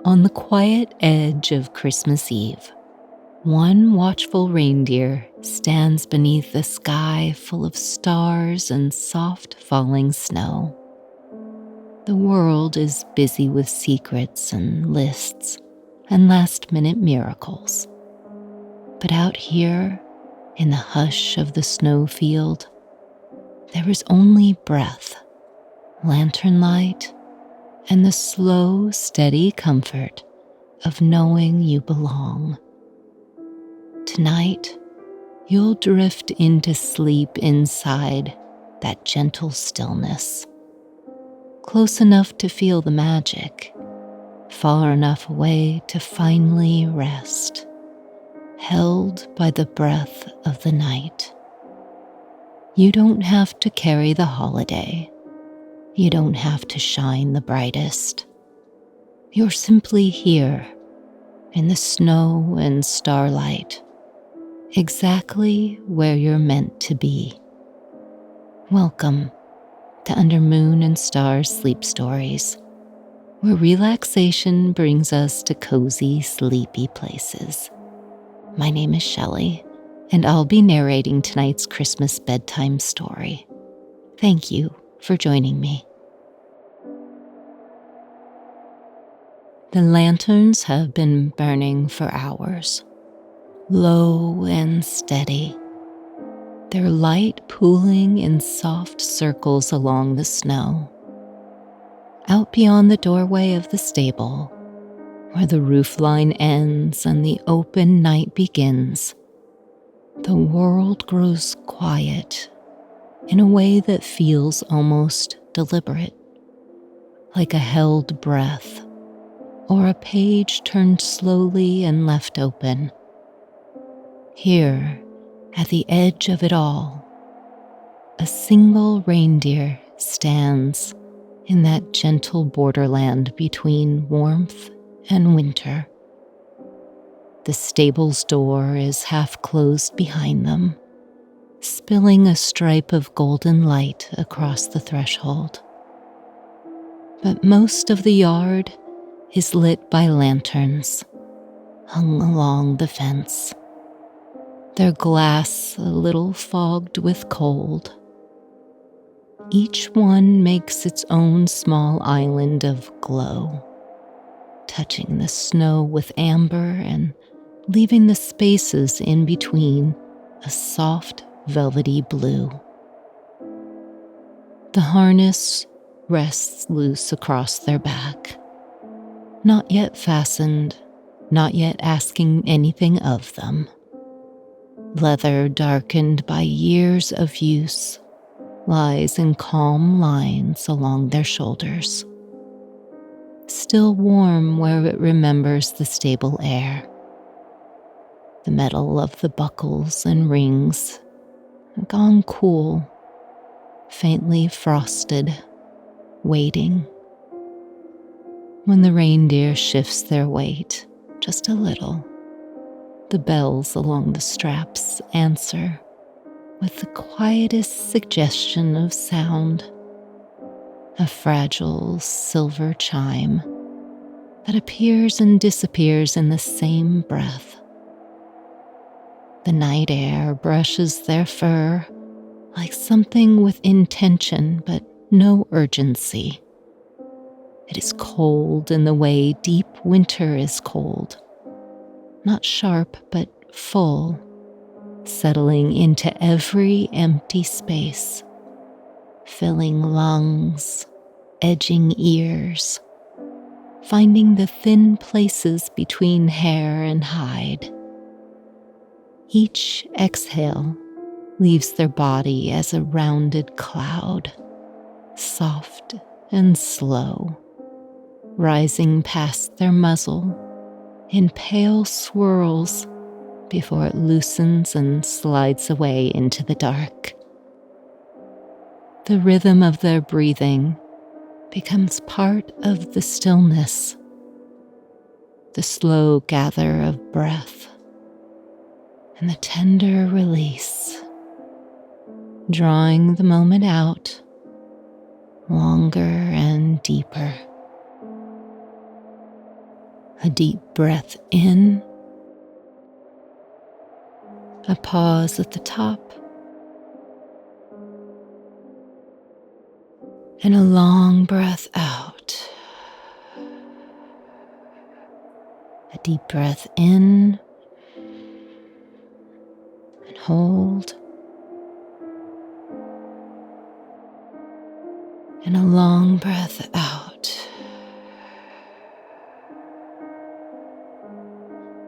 On the quiet edge of Christmas Eve, one watchful reindeer stands beneath a sky full of stars and soft falling snow. The world is busy with secrets and lists and last-minute miracles. But out here, in the hush of the snowfield, there is only breath, lantern light, and the slow, steady comfort of knowing you belong. Tonight, you'll drift into sleep inside that gentle stillness, close enough to feel the magic, far enough away to finally rest, held by the breath of the night. You don't have to carry the holiday. You don't have to shine the brightest. You're simply here in the snow and starlight, exactly where you're meant to be. Welcome to Under Moon and Stars Sleep Stories, where relaxation brings us to cozy, sleepy places. My name is Shelley, and I'll be narrating tonight's Christmas bedtime story. Thank you for joining me. The lanterns have been burning for hours, low and steady, their light pooling in soft circles along the snow. Out beyond the doorway of the stable, where the roofline ends and the open night begins, the world grows quiet in a way that feels almost deliberate, like a held breath or a page turned slowly and left open. Here, at the edge of it all, a single reindeer stands in that gentle borderland between warmth and winter. The stable's door is half closed behind them, spilling a stripe of golden light across the threshold. But most of the yard is lit by lanterns hung along the fence, their glass a little fogged with cold. Each one makes its own small island of glow, touching the snow with amber and leaving the spaces in between a soft, velvety blue. The harness rests loose across their back, not yet fastened, not yet asking anything of them. Leather darkened by years of use lies in calm lines along their shoulders, still warm where it remembers the stable air. The metal of the buckles and rings gone cool, faintly frosted, waiting. When the reindeer shifts their weight just a little, the bells along the straps answer with the quietest suggestion of sound, a fragile silver chime that appears and disappears in the same breath. The night air brushes their fur like something with intention but no urgency. It is cold in the way deep winter is cold, not sharp but full, settling into every empty space, filling lungs, edging ears, finding the thin places between hair and hide. Each exhale leaves their body as a rounded cloud, soft and slow, rising past their muzzle in pale swirls before it loosens and slides away into the dark. The rhythm of their breathing becomes part of the stillness, the slow gather of breath, and the tender release, drawing the moment out longer and deeper. A deep breath in, a pause at the top, and a long breath out. A deep breath in, and hold, and a long breath out.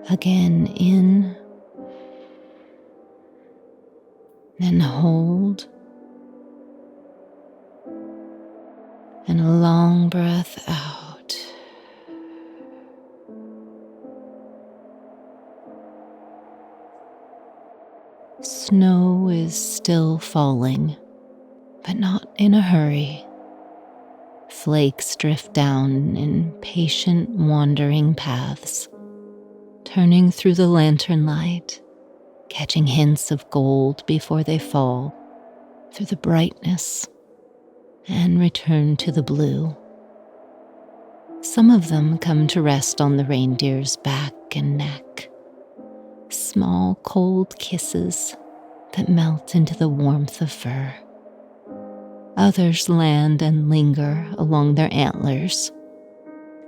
Again in, then hold, and a long breath out. Snow is still falling, but not in a hurry. Flakes drift down in patient, wandering paths, turning through the lantern light, catching hints of gold before they fall through the brightness and return to the blue. Some of them come to rest on the reindeer's back and neck, small cold kisses that melt into the warmth of fur. Others land and linger along their antlers,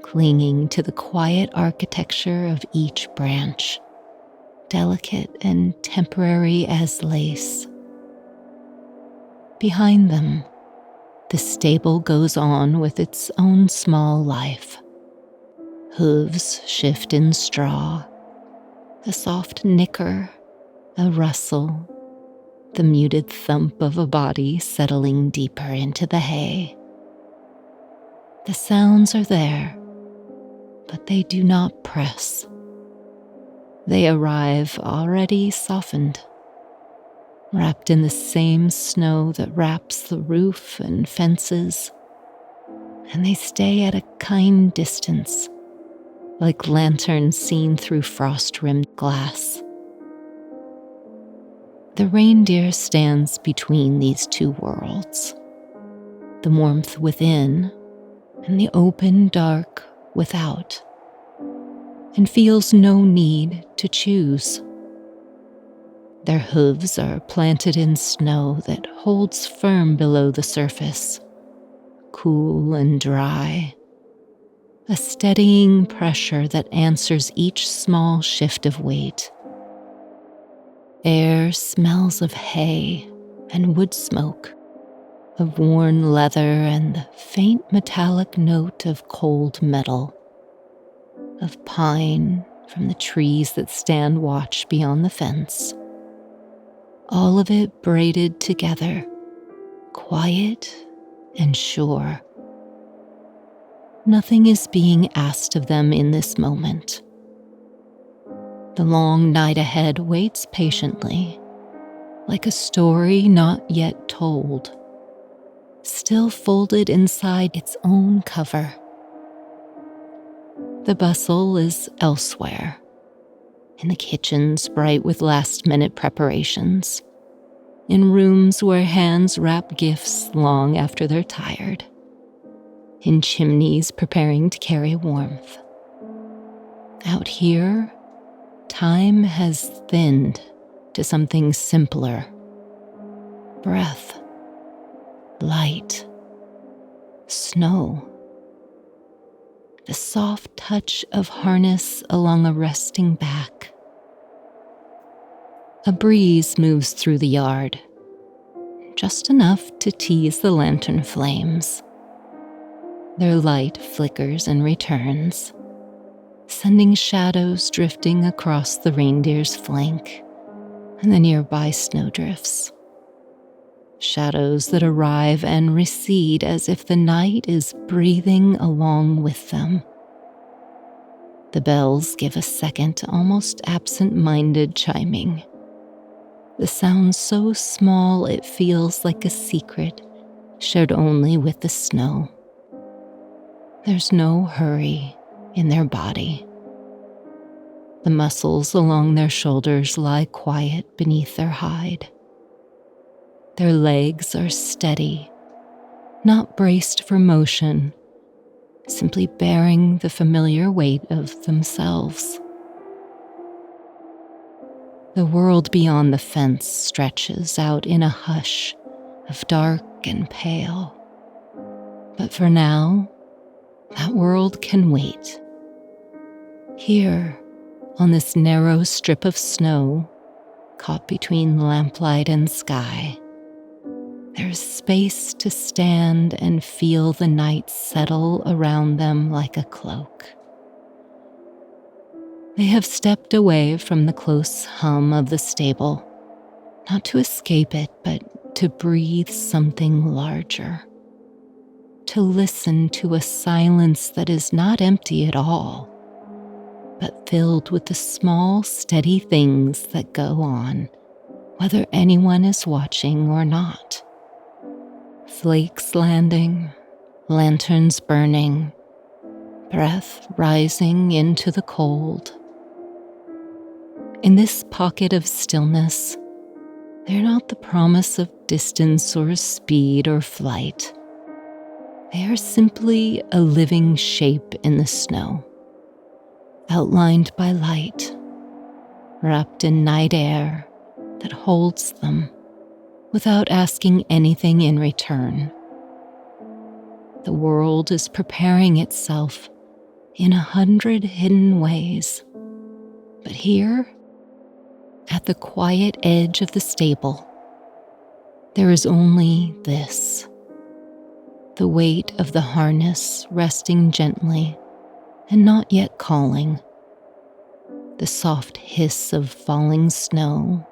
clinging to the quiet architecture of each branch, delicate and temporary as lace. Behind them, the stable goes on with its own small life. Hooves shift in straw, a soft nicker, a rustle, the muted thump of a body settling deeper into the hay. The sounds are there, but they do not press. They arrive already softened, wrapped in the same snow that wraps the roof and fences, and they stay at a kind distance, like lanterns seen through frost-rimmed glass. The reindeer stands between these two worlds, the warmth within and the open dark without, and feels no need to choose. Their hooves are planted in snow that holds firm below the surface, cool and dry, a steadying pressure that answers each small shift of weight. Air smells of hay and wood smoke, of worn leather and the faint metallic note of cold metal, of pine from the trees that stand watch beyond the fence. All of it braided together, quiet and sure. Nothing is being asked of them in this moment. The long night ahead waits patiently, like a story not yet told, still folded inside its own cover. The bustle is elsewhere, in the kitchens bright with last-minute preparations, in rooms where hands wrap gifts long after they're tired, in chimneys preparing to carry warmth. Out here, time has thinned to something simpler. Breath, light, snow. The soft touch of harness along a resting back. A breeze moves through the yard, just enough to tease the lantern flames. Their light flickers and returns, sending shadows drifting across the reindeer's flank and the nearby snowdrifts. Shadows that arrive and recede as if the night is breathing along with them. The bells give a second, almost absent-minded chiming. The sound so small it feels like a secret shared only with the snow. There's no hurry in their body. The muscles along their shoulders lie quiet beneath their hide. Their legs are steady, not braced for motion, simply bearing the familiar weight of themselves. The world beyond the fence stretches out in a hush of dark and pale. But for now, that world can wait. Here, on this narrow strip of snow, caught between lamplight and sky, there's space to stand and feel the night settle around them like a cloak. They have stepped away from the close hum of the stable, not to escape it, but to breathe something larger, to listen to a silence that is not empty at all, but filled with the small, steady things that go on, whether anyone is watching or not. Flakes landing, lanterns burning, breath rising into the cold. In this pocket of stillness, they are not the promise of distance or speed or flight. They are simply a living shape in the snow, outlined by light, wrapped in night air that holds them without asking anything in return. The world is preparing itself in 100 hidden ways, but here, at the quiet edge of the stable, there is only this: the weight of the harness resting gently and not yet calling, the soft hiss of falling snow,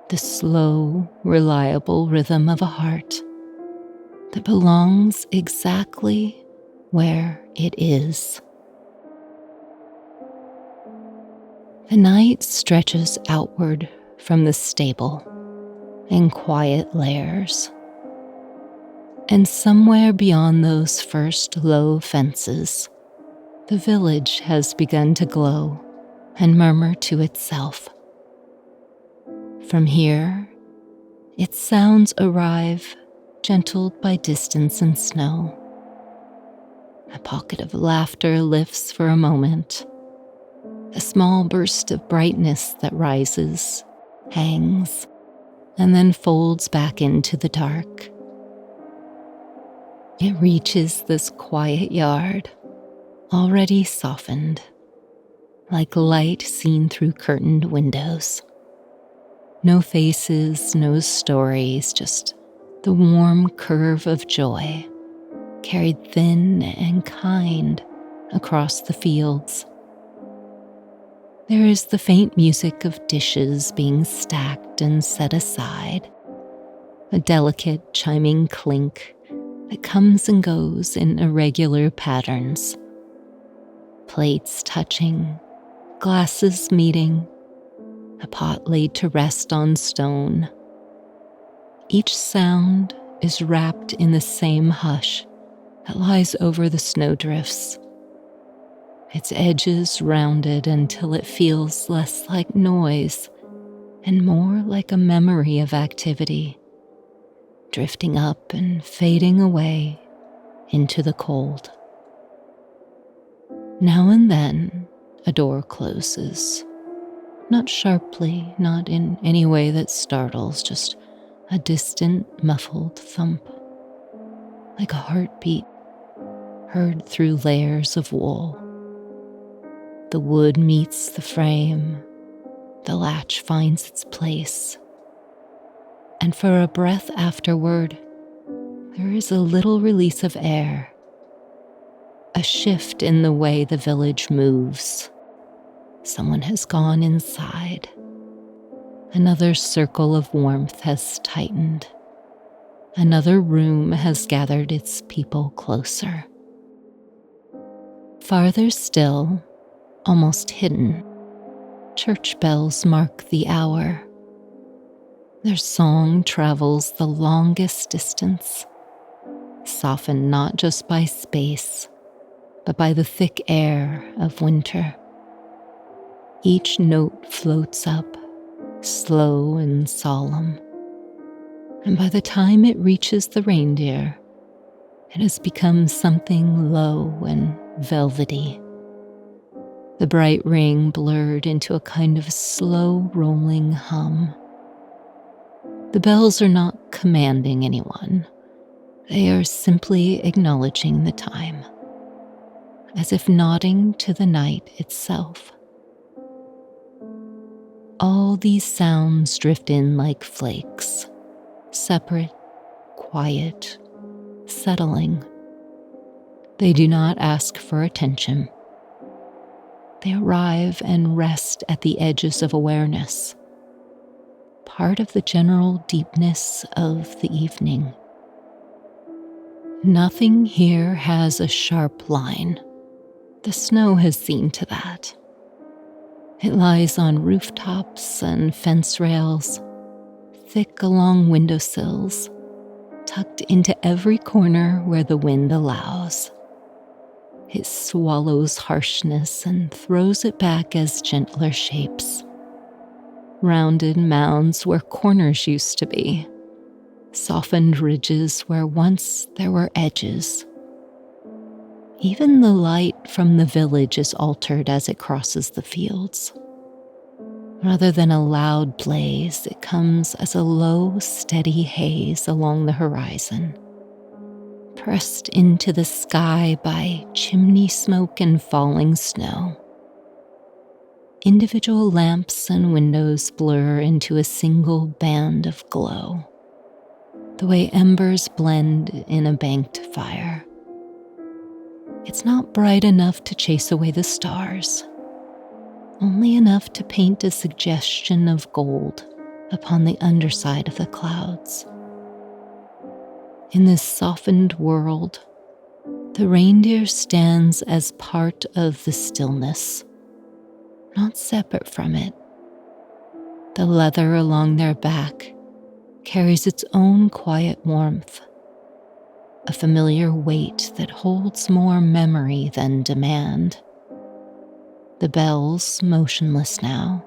the slow, reliable rhythm of a heart that belongs exactly where it is. The night stretches outward from the stable in quiet layers, and somewhere beyond those first low fences, the village has begun to glow and murmur to itself. From here, its sounds arrive, gentled by distance and snow. A pocket of laughter lifts for a moment, a small burst of brightness that rises, hangs, and then folds back into the dark. It reaches this quiet yard, already softened, like light seen through curtained windows. No faces, no stories, just the warm curve of joy, carried thin and kind across the fields. There is the faint music of dishes being stacked and set aside, a delicate chiming clink that comes and goes in irregular patterns. Plates touching, glasses meeting, a pot laid to rest on stone. Each sound is wrapped in the same hush that lies over the snowdrifts, its edges rounded until it feels less like noise and more like a memory of activity, drifting up and fading away into the cold. Now and then, a door closes, not sharply, not in any way that startles, just a distant, muffled thump, like a heartbeat heard through layers of wool. The wood meets the frame, the latch finds its place, and for a breath afterward, there is a little release of air, a shift in the way the village moves. Someone has gone inside. Another circle of warmth has tightened. Another room has gathered its people closer. Farther still, almost hidden, church bells mark the hour. Their song travels the longest distance, softened not just by space, but by the thick air of winter. Each note floats up, slow and solemn, and by the time it reaches the reindeer, It has become something low and velvety. The bright ring blurred into a kind of slow rolling hum. The bells are not commanding anyone. They are simply acknowledging the time, as if nodding to the night itself. All these sounds drift in like flakes, separate, quiet, settling. They do not ask for attention. They arrive and rest at the edges of awareness, part of the general deepness of the evening. Nothing here has a sharp line. The snow has seen to that. It lies on rooftops and fence rails, thick along windowsills, tucked into every corner where the wind allows. It swallows harshness and throws it back as gentler shapes. Rounded mounds where corners used to be, softened ridges where once there were edges. Even the light from the village is altered as it crosses the fields. Rather than a loud blaze, it comes as a low, steady haze along the horizon, pressed into the sky by chimney smoke and falling snow. Individual lamps and windows blur into a single band of glow, the way embers blend in a banked fire. It's not bright enough to chase away the stars, only enough to paint a suggestion of gold upon the underside of the clouds. In this softened world, the reindeer stands as part of the stillness, not separate from it. The leather along their back carries its own quiet warmth, a familiar weight that holds more memory than demand. The bells, motionless now,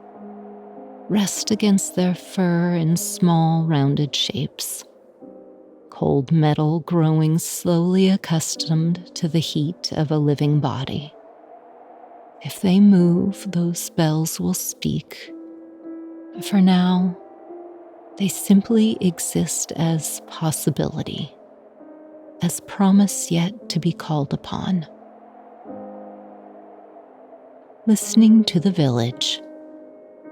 rest against their fur in small rounded shapes, cold metal growing slowly accustomed to the heat of a living body. If they move, those bells will speak. For now, they simply exist as possibility, as promise yet to be called upon. Listening to the village,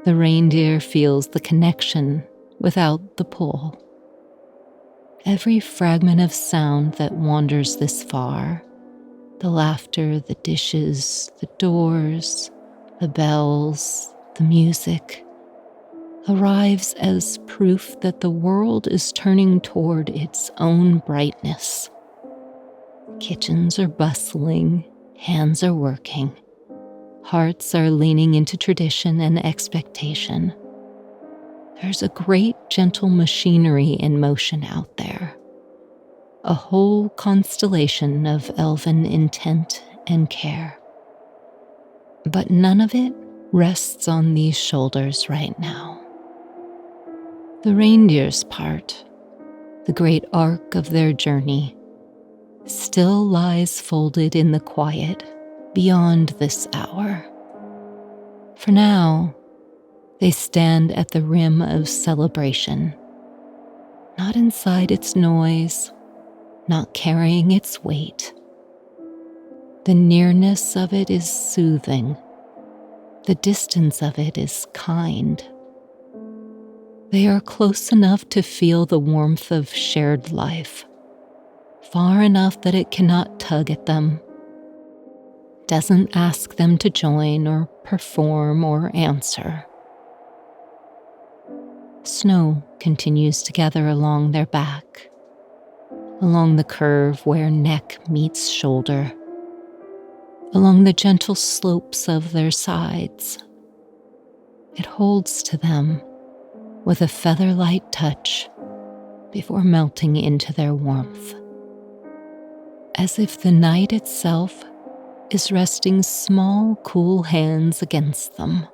the reindeer feels the connection without the pull. Every fragment of sound that wanders this far, the laughter, the dishes, the doors, the bells, the music, arrives as proof that the world is turning toward its own brightness. Kitchens are bustling, hands are working, hearts are leaning into tradition and expectation. There's a great gentle machinery in motion out there, a whole constellation of elven intent and care. But none of it rests on these shoulders right now. The reindeer's part, the great arc of their journey, still lies folded in the quiet beyond this hour. For now, they stand at the rim of celebration, not inside its noise, not carrying its weight. The nearness of it is soothing. The distance of it is kind. They are close enough to feel the warmth of shared life, far enough that it cannot tug at them, doesn't ask them to join or perform or answer. Snow continues to gather along their back, along the curve where neck meets shoulder, along the gentle slopes of their sides. It holds to them with a feather-light touch before melting into their warmth, as if the night itself is resting small, cool hands against them.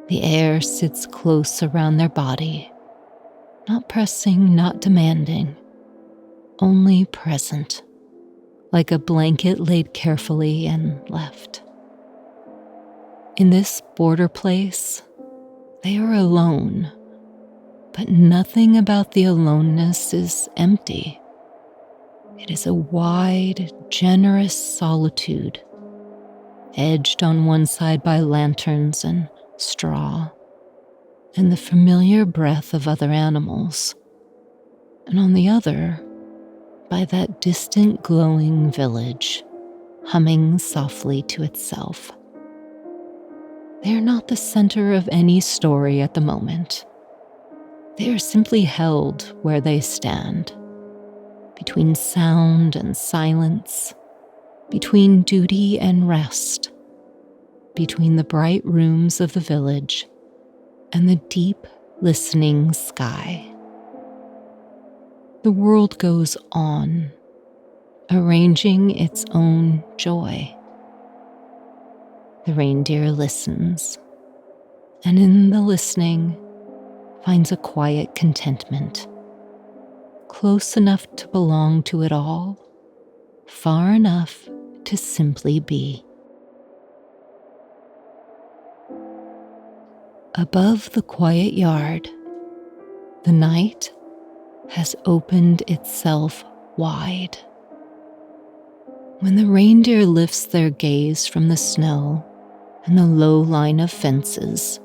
The air sits close around their body, not pressing, not demanding, only present, like a blanket laid carefully and left. In this border place, they are alone, but nothing about the aloneness is empty. It is a wide, generous solitude, edged on one side by lanterns and straw, and the familiar breath of other animals, and on the other, by that distant glowing village, humming softly to itself. They are not the center of any story at the moment. They are simply held where they stand, between sound and silence, between duty and rest, between the bright rooms of the village and the deep, listening sky. The world goes on, arranging its own joy. The reindeer listens, and in the listening finds a quiet contentment, close enough to belong to it all, far enough to simply be. Above the quiet yard, the night has opened itself wide. When the reindeer lifts their gaze from the snow and the low line of fences,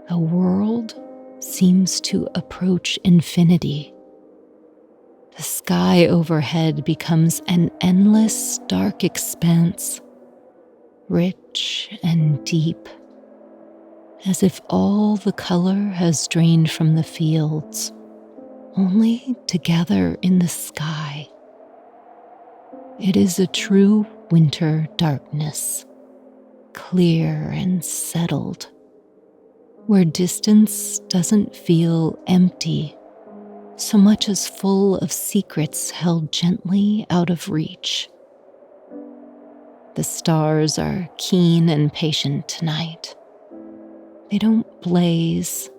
the world seems to approach infinity. The sky overhead becomes an endless, dark expanse, rich and deep, as if all the color has drained from the fields, only to gather in the sky. It is a true winter darkness, clear and settled, where distance doesn't feel empty so much as full of secrets held gently out of reach. The stars are keen and patient tonight. They don't blaze,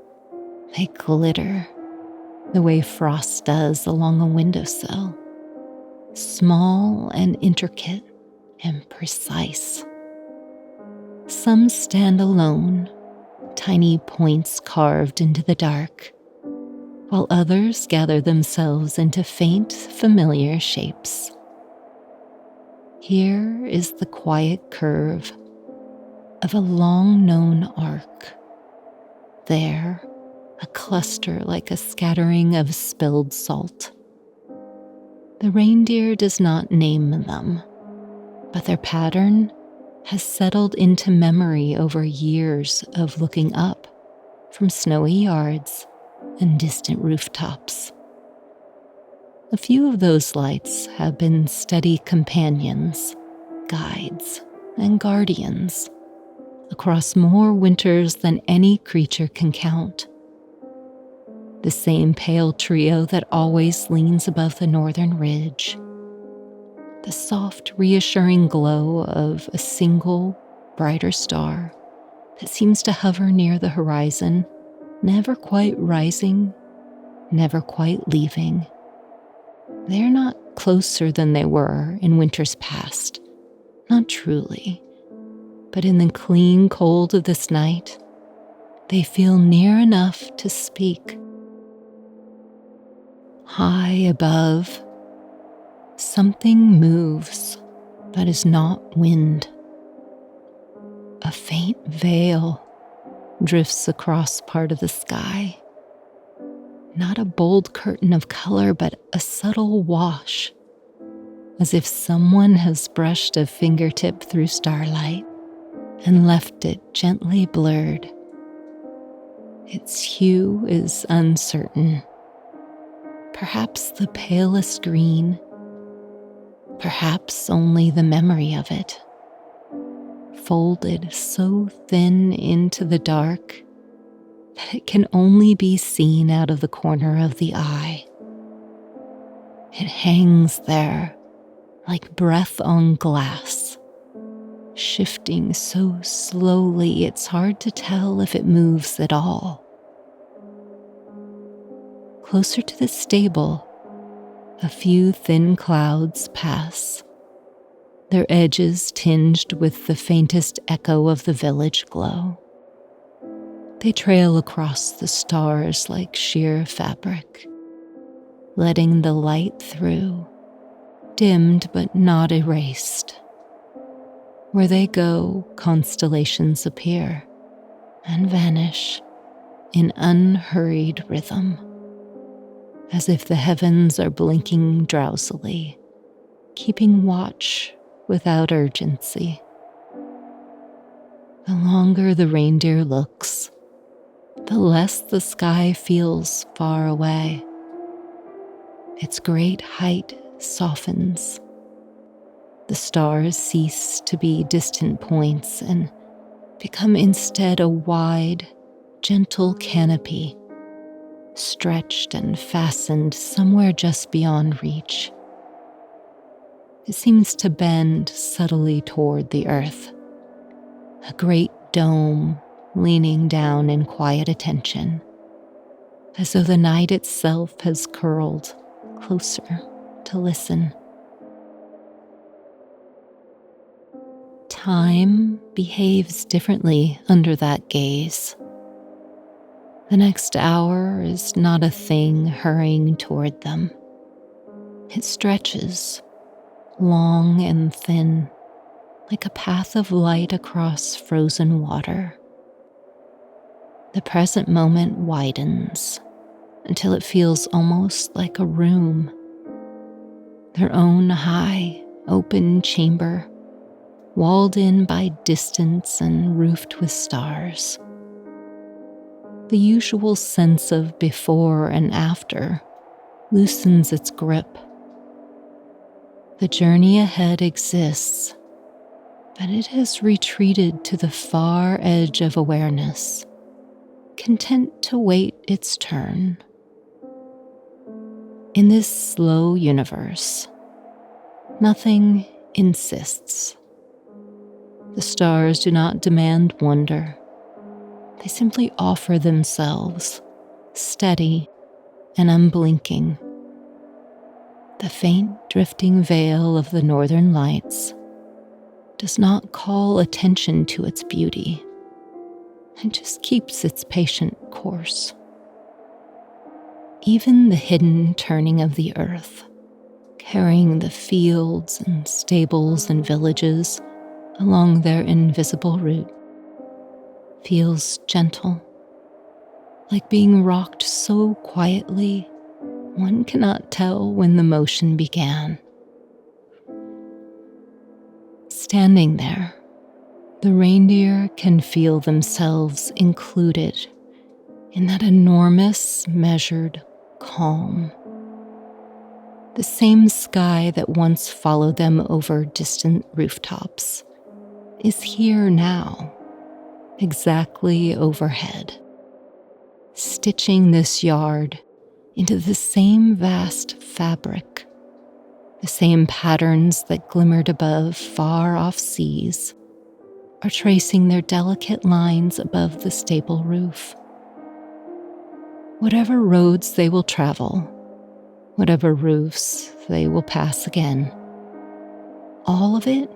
they glitter the way frost does along a windowsill, small and intricate and precise. Some stand alone, tiny points carved into the dark, while others gather themselves into faint, familiar shapes. Here is the quiet curve of a long-known arc. There, a cluster like a scattering of spilled salt. The reindeer does not name them, but their pattern has settled into memory over years of looking up from snowy yards and distant rooftops. A few of those lights have been steady companions, guides, and guardians across more winters than any creature can count. The same pale trio that always leans above the northern ridge, the soft, reassuring glow of a single, brighter star that seems to hover near the horizon, never quite rising, never quite leaving. They're not closer than they were in winters past, not truly, but in the clean cold of this night, they feel near enough to speak. High above, something moves that is not wind. A faint veil drifts across part of the sky. Not a bold curtain of color, but a subtle wash, as if someone has brushed a fingertip through starlight and left it gently blurred. Its hue is uncertain, perhaps the palest green, perhaps only the memory of it, folded so thin into the dark that it can only be seen out of the corner of the eye. It hangs there like breath on glass, shifting so slowly it's hard to tell if it moves at all. Closer to the stable, A few thin clouds pass, their edges tinged with the faintest echo of the village glow. They trail across the stars like sheer fabric, letting the light through, dimmed but not erased. Where they go, constellations appear and vanish in unhurried rhythm, as if the heavens are blinking drowsily, keeping watch without urgency. The longer the reindeer looks, the less the sky feels far away. Its great height softens. The stars cease to be distant points and become instead a wide, gentle canopy, stretched and fastened somewhere just beyond reach. It seems to bend subtly toward the earth, a great dome leaning down in quiet attention, as though the night itself has curled closer to listen. Time behaves differently under that gaze. The next hour is not a thing hurrying toward them. It stretches, long and thin, like a path of light across frozen water. The present moment widens until it feels almost like a room, their own high, open chamber, walled in by distance and roofed with stars. The usual sense of before and after loosens its grip. The journey ahead exists, but it has retreated to the far edge of awareness, content to wait its turn. In this slow universe, nothing insists. The stars do not demand wonder. They simply offer themselves, steady and unblinking. The faint drifting veil of the northern lights does not call attention to its beauty. It just keeps its patient course. Even the hidden turning of the earth, carrying the fields and stables and villages along their invisible route, feels gentle, like being rocked so quietly one cannot tell when the motion began. Standing there, the reindeer can feel themselves included in that enormous, measured calm. The same sky that once followed them over distant rooftops is here now, exactly overhead, stitching this yard into the same vast fabric. The same patterns that glimmered above far-off seas are tracing their delicate lines above the stable roof. Whatever roads they will travel, whatever roofs they will pass again, all of it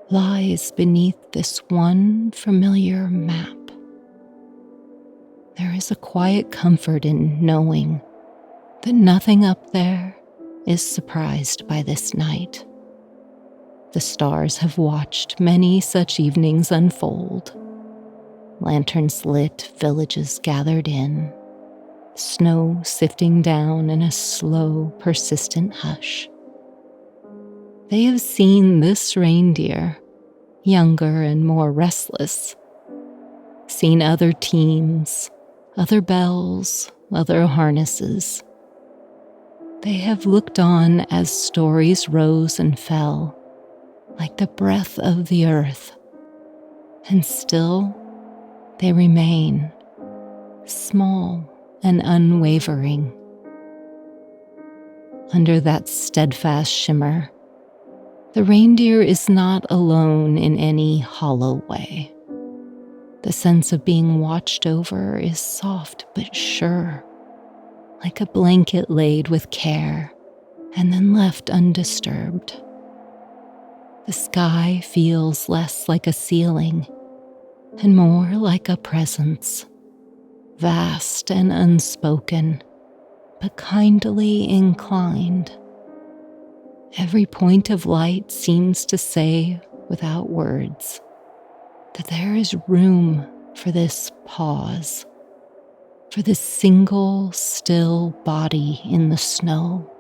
lies beneath this one familiar map. There is a quiet comfort in knowing that nothing up there is surprised by this night. The stars have watched many such evenings unfold. Lanterns lit, villages gathered in, snow sifting down in a slow, persistent hush. They have seen this reindeer, younger and more restless, seen other teams, other bells, other harnesses. They have looked on as stories rose and fell, like the breath of the earth, and still they remain, small and unwavering. Under that steadfast shimmer, the reindeer is not alone in any hollow way. The sense of being watched over is soft but sure, like a blanket laid with care and then left undisturbed. The sky feels less like a ceiling and more like a presence, vast and unspoken, but kindly inclined. Every point of light seems to say, without words, that there is room for this pause, for this single, still body in the snow,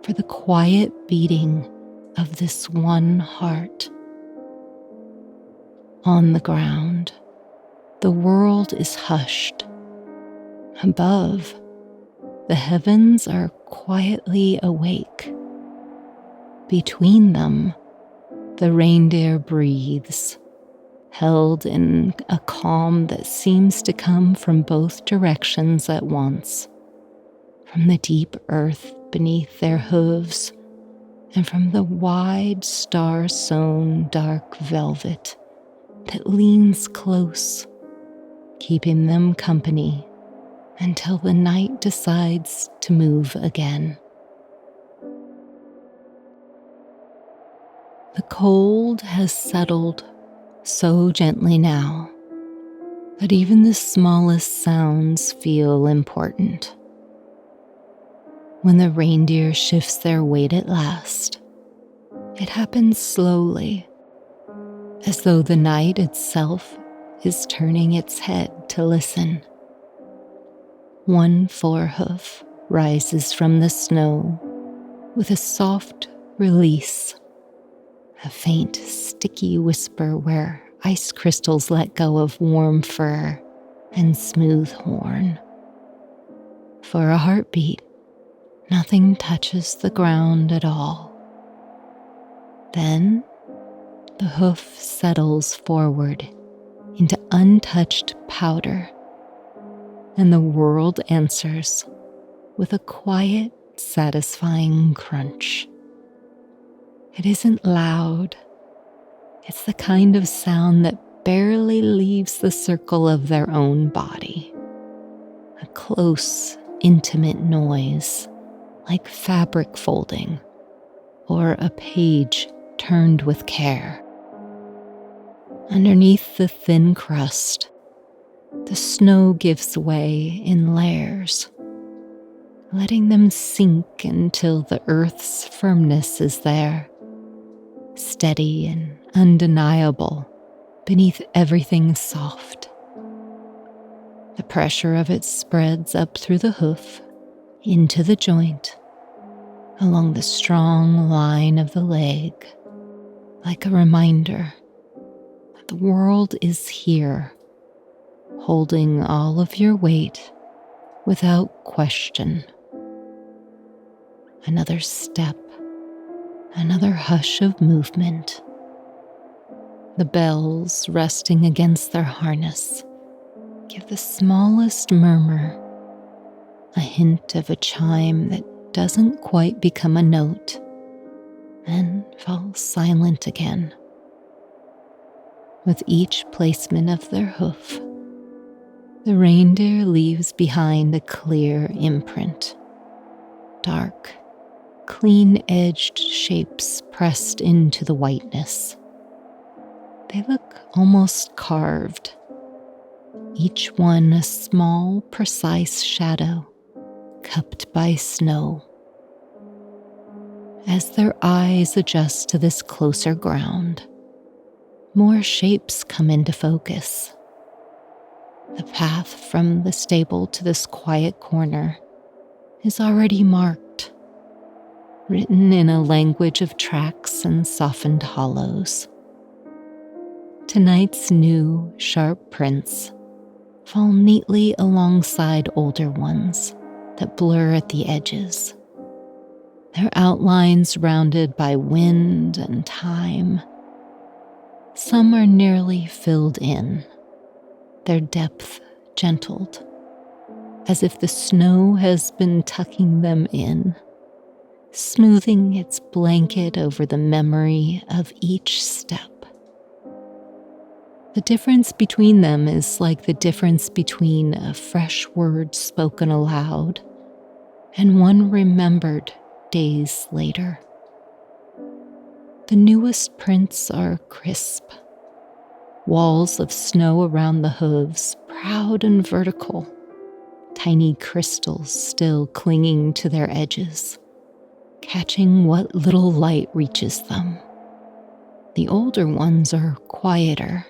for the quiet beating of this one heart. On the ground, the world is hushed. Above, the heavens are quietly awake. Between them, the reindeer breathes, held in a calm that seems to come from both directions at once, from the deep earth beneath their hooves and from the wide star-sown dark velvet that leans close, keeping them company until the night decides to move again. The cold has settled so gently now that even the smallest sounds feel important. When the reindeer shifts their weight at last, it happens slowly, as though the night itself is turning its head to listen. One forehoof rises from the snow with a soft release, a faint, sticky whisper where ice crystals let go of warm fur and smooth horn. For a heartbeat, nothing touches the ground at all. Then, the hoof settles forward into untouched powder, and the world answers with a quiet, satisfying crunch. It isn't loud. It's the kind of sound that barely leaves the circle of their own body. A close, intimate noise, like fabric folding or a page turned with care. Underneath the thin crust, the snow gives way in layers, letting them sink until the earth's firmness is there, steady and undeniable beneath everything soft. The pressure of it spreads up through the hoof, into the joint, along the strong line of the leg, like a reminder that the world is here, holding all of your weight without question. Another step, another hush of movement. The bells resting against their harness give the smallest murmur, a hint of a chime that doesn't quite become a note, then falls silent again. With each placement of their hoof, the reindeer leaves behind a clear imprint. Dark, clean-edged shapes pressed into the whiteness. They look almost carved, each one a small, precise shadow, cupped by snow. As their eyes adjust to this closer ground, more shapes come into focus. The path from the stable to this quiet corner is already marked, written in a language of tracks and softened hollows. Tonight's new, sharp prints fall neatly alongside older ones that blur at the edges, their outlines rounded by wind and time. Some are nearly filled in, their depth gentled, as if the snow has been tucking them in, smoothing its blanket over the memory of each step. The difference between them is like the difference between a fresh word spoken aloud and one remembered days later. The newest prints are crisp, walls of snow around the hooves, proud and vertical, tiny crystals still clinging to their edges, catching what little light reaches them. The older ones are quieter,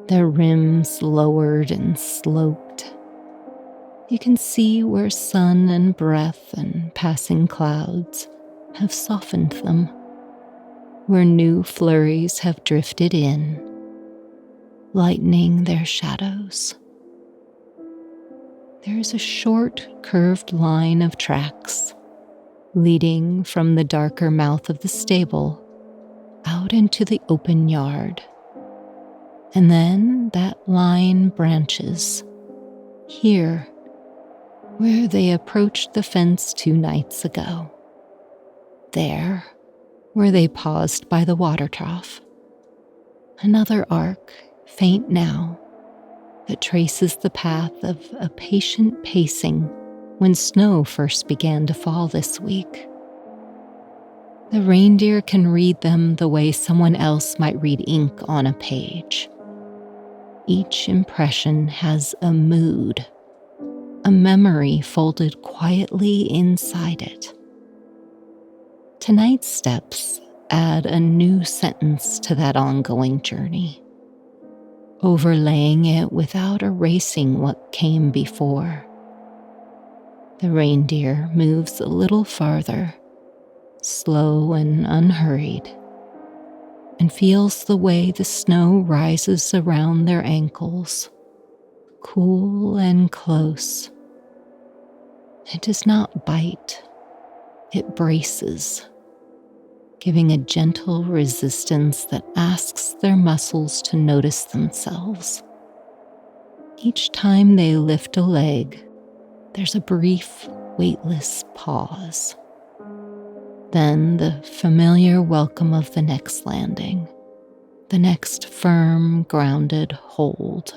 their rims lowered and sloped. You can see where sun and breath and passing clouds have softened them, where new flurries have drifted in, lightening their shadows. There is a short, curved line of tracks leading from the darker mouth of the stable out into the open yard. And then that line branches here, where they approached the fence 2 nights ago. There, where they paused by the water trough. Another arc, faint now, that traces the path of a patient pacing when snow first began to fall this week. The reindeer can read them the way someone else might read ink on a page. Each impression has a mood, a memory folded quietly inside it. Tonight's steps add a new sentence to that ongoing journey, overlaying it without erasing what came before. The reindeer moves a little farther, slow and unhurried, and feels the way the snow rises around their ankles, cool and close. It does not bite, it braces, giving a gentle resistance that asks their muscles to notice themselves. Each time they lift a leg, there's a brief, weightless pause. Then the familiar welcome of the next landing, the next firm, grounded hold.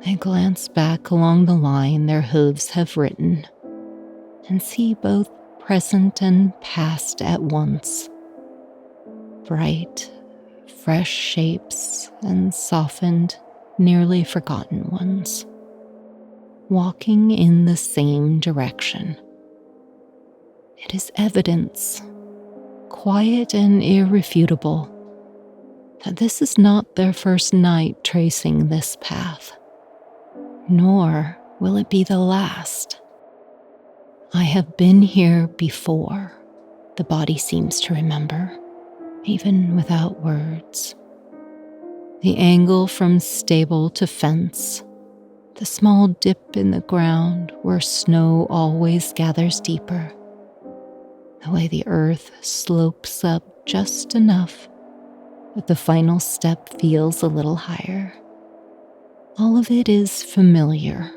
They glance back along the line their hooves have ridden and see both present and past at once. Bright, fresh shapes and softened, nearly forgotten ones, walking in the same direction. It is evidence, quiet and irrefutable, that this is not their first night tracing this path, nor will it be the last. I have been here before, the body seems to remember, even without words. The angle from stable to fence, the small dip in the ground where snow always gathers deeper, the way the earth slopes up just enough that the final step feels a little higher. All of it is familiar.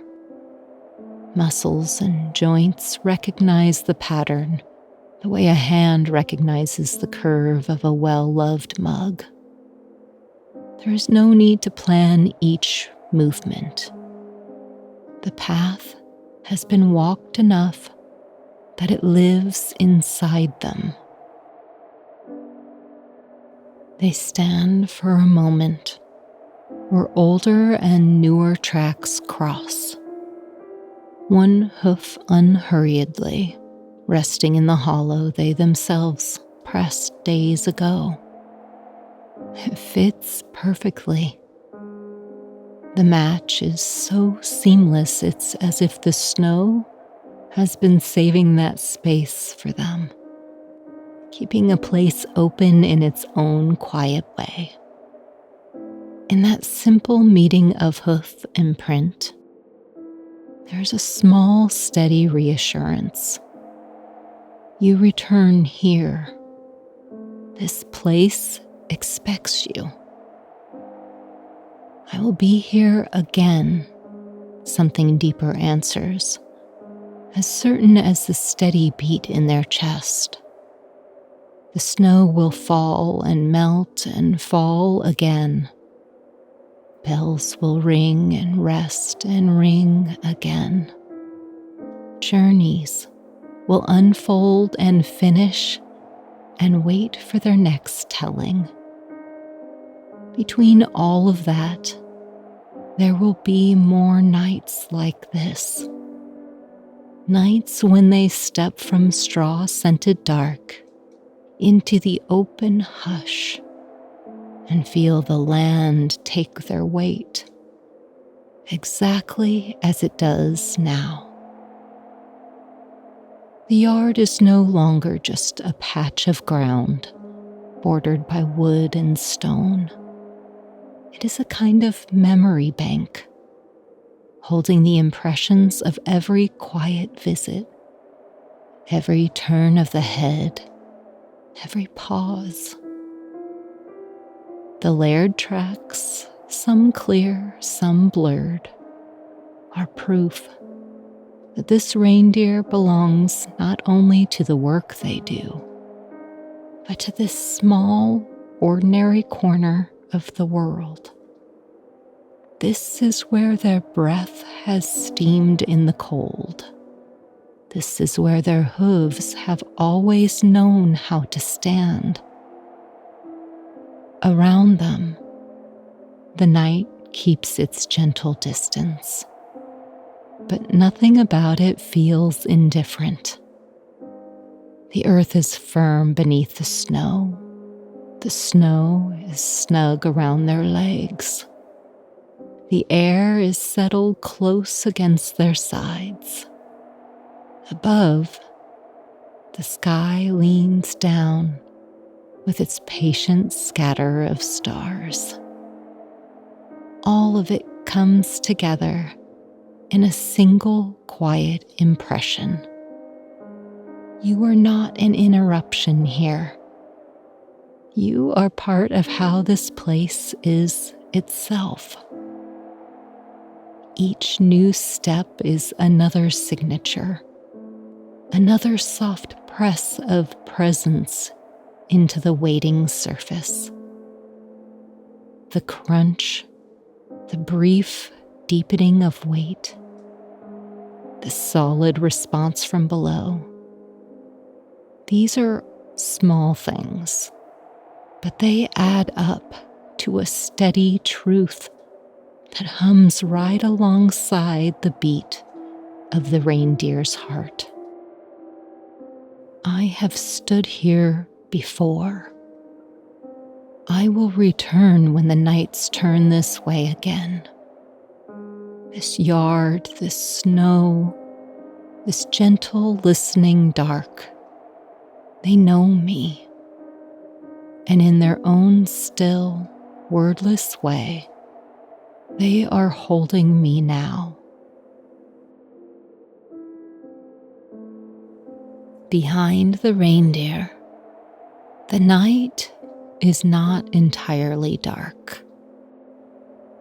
Muscles and joints recognize the pattern, the way a hand recognizes the curve of a well-loved mug. There is no need to plan each movement. The path has been walked enough that it lives inside them. They stand for a moment where older and newer tracks cross. One hoof unhurriedly, resting in the hollow they themselves pressed days ago. It fits perfectly. The match is so seamless it's as if the snow has been saving that space for them, keeping a place open in its own quiet way. In that simple meeting of hoof and print, there's a small, steady reassurance. You return here. This place expects you. I will be here again, something deeper answers, as certain as the steady beat in their chest. The snow will fall and melt and fall again. Bells will ring and rest and ring again. Journeys will unfold and finish and wait for their next telling. Between all of that, there will be more nights like this. Nights when they step from straw-scented dark into the open hush and feel the land take their weight, exactly as it does now. The yard is no longer just a patch of ground bordered by wood and stone. It is a kind of memory bank, holding the impressions of every quiet visit, every turn of the head, every pause. The layered tracks, some clear, some blurred, are proof that this reindeer belongs not only to the work they do, but to this small, ordinary corner of the world. This is where their breath has steamed in the cold. This is where their hooves have always known how to stand. Around them, the night keeps its gentle distance, but nothing about it feels indifferent. The earth is firm beneath the snow. The snow is snug around their legs. The air is settled close against their sides. Above, the sky leans down with its patient scatter of stars. All of it comes together in a single quiet impression. You are not an interruption here. You are part of how this place is itself. Each new step is another signature, another soft press of presence into the waiting surface. The crunch, the brief deepening of weight, the solid response from below. These are small things, but they add up to a steady truth that hums right alongside the beat of the reindeer's heart. I have stood here before. I will return when the nights turn this way again. This yard, this snow, this gentle listening dark, they know me. And in their own still, wordless way, they are holding me now. Behind the reindeer, the night is not entirely dark.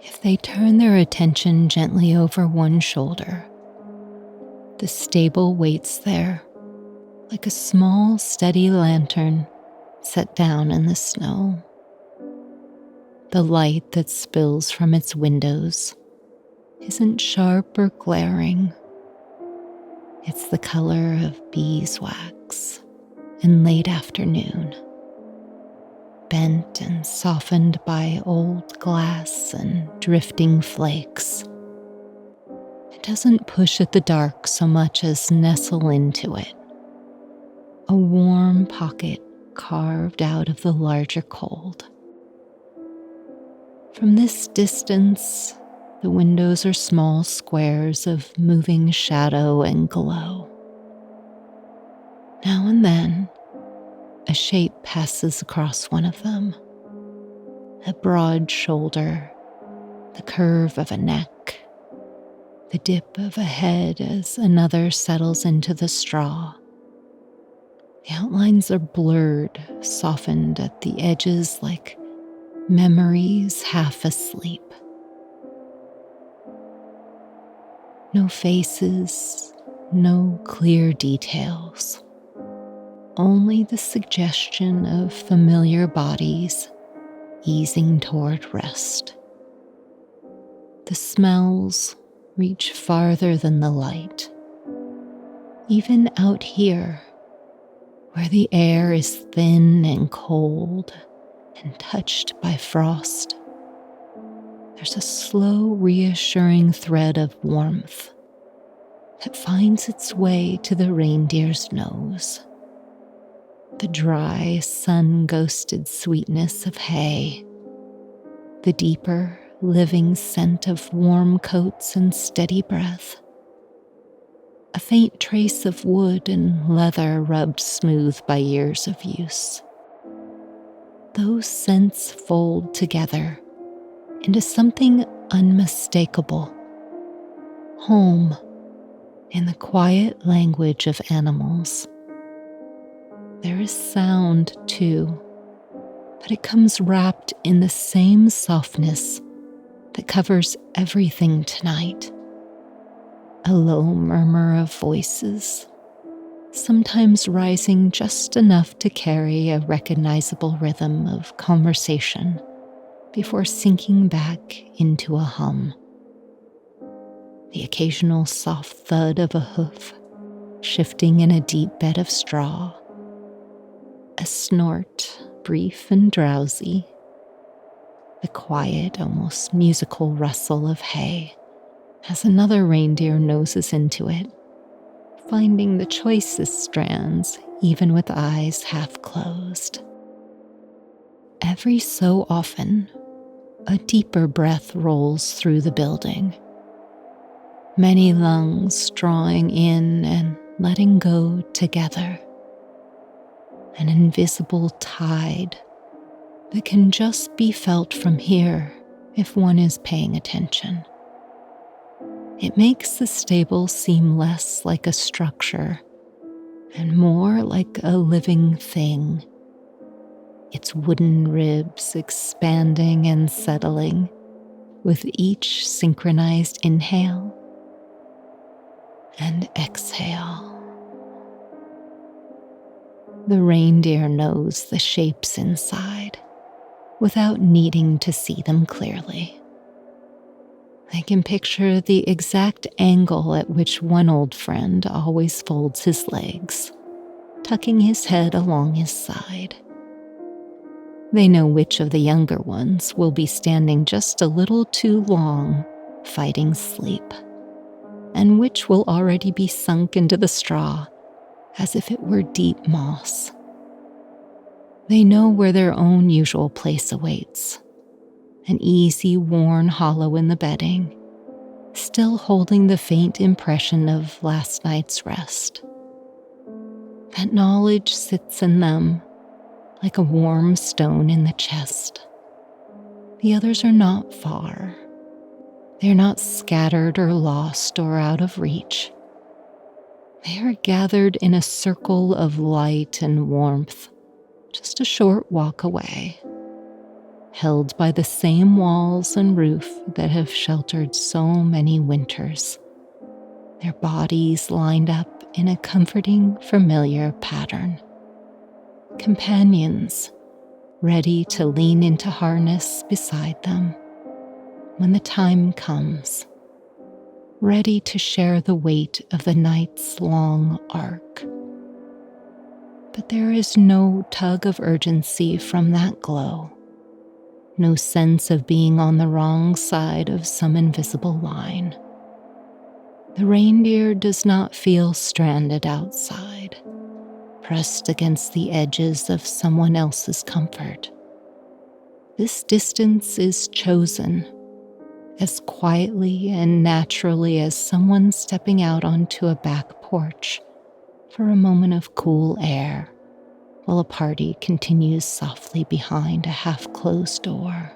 If they turn their attention gently over one shoulder, the stable waits there like a small, steady lantern set down in the snow. The light that spills from its windows isn't sharp or glaring. It's the color of beeswax in late afternoon, bent and softened by old glass and drifting flakes. It doesn't push at the dark so much as nestle into it, a warm pocket carved out of the larger cold. From this distance, the windows are small squares of moving shadow and glow. Now and then, a shape passes across one of them. A broad shoulder, the curve of a neck, the dip of a head as another settles into the straw. The outlines are blurred, softened at the edges like memories half asleep. No faces, no clear details. Only the suggestion of familiar bodies easing toward rest. The smells reach farther than the light. Even out here, where the air is thin and cold and touched by frost, there's a slow, reassuring thread of warmth that finds its way to the reindeer's nose. The dry, sun-ghosted sweetness of hay, the deeper, living scent of warm coats and steady breath, a faint trace of wood and leather rubbed smooth by years of use. Those scents fold together into something unmistakable. Home, in the quiet language of animals. There is sound, too, but it comes wrapped in the same softness that covers everything tonight. A low murmur of voices, sometimes rising just enough to carry a recognizable rhythm of conversation before sinking back into a hum. The occasional soft thud of a hoof shifting in a deep bed of straw, a snort, brief and drowsy, the quiet, almost musical rustle of hay as another reindeer noses into it, finding the choicest strands even with eyes half closed. Every so often, a deeper breath rolls through the building, many lungs drawing in and letting go together, an invisible tide that can just be felt from here if one is paying attention. It makes the stable seem less like a structure and more like a living thing, its wooden ribs expanding and settling with each synchronized inhale and exhale. The reindeer knows the shapes inside without needing to see them clearly. They can picture the exact angle at which one old friend always folds his legs, tucking his head along his side. They know which of the younger ones will be standing just a little too long, fighting sleep, and which will already be sunk into the straw as if it were deep moss. They know where their own usual place awaits, an easy, worn hollow in the bedding, still holding the faint impression of last night's rest. That knowledge sits in them like a warm stone in the chest. The others are not far. They are not scattered or lost or out of reach. They are gathered in a circle of light and warmth, just a short walk away, held by the same walls and roof that have sheltered so many winters, their bodies lined up in a comforting, familiar pattern. Companions, ready to lean into harness beside them when the time comes, ready to share the weight of the night's long arc. But there is no tug of urgency from that glow, no sense of being on the wrong side of some invisible line. The reindeer does not feel stranded outside, pressed against the edges of someone else's comfort. This distance is chosen as quietly and naturally as someone stepping out onto a back porch for a moment of cool air while a party continues softly behind a half-closed door.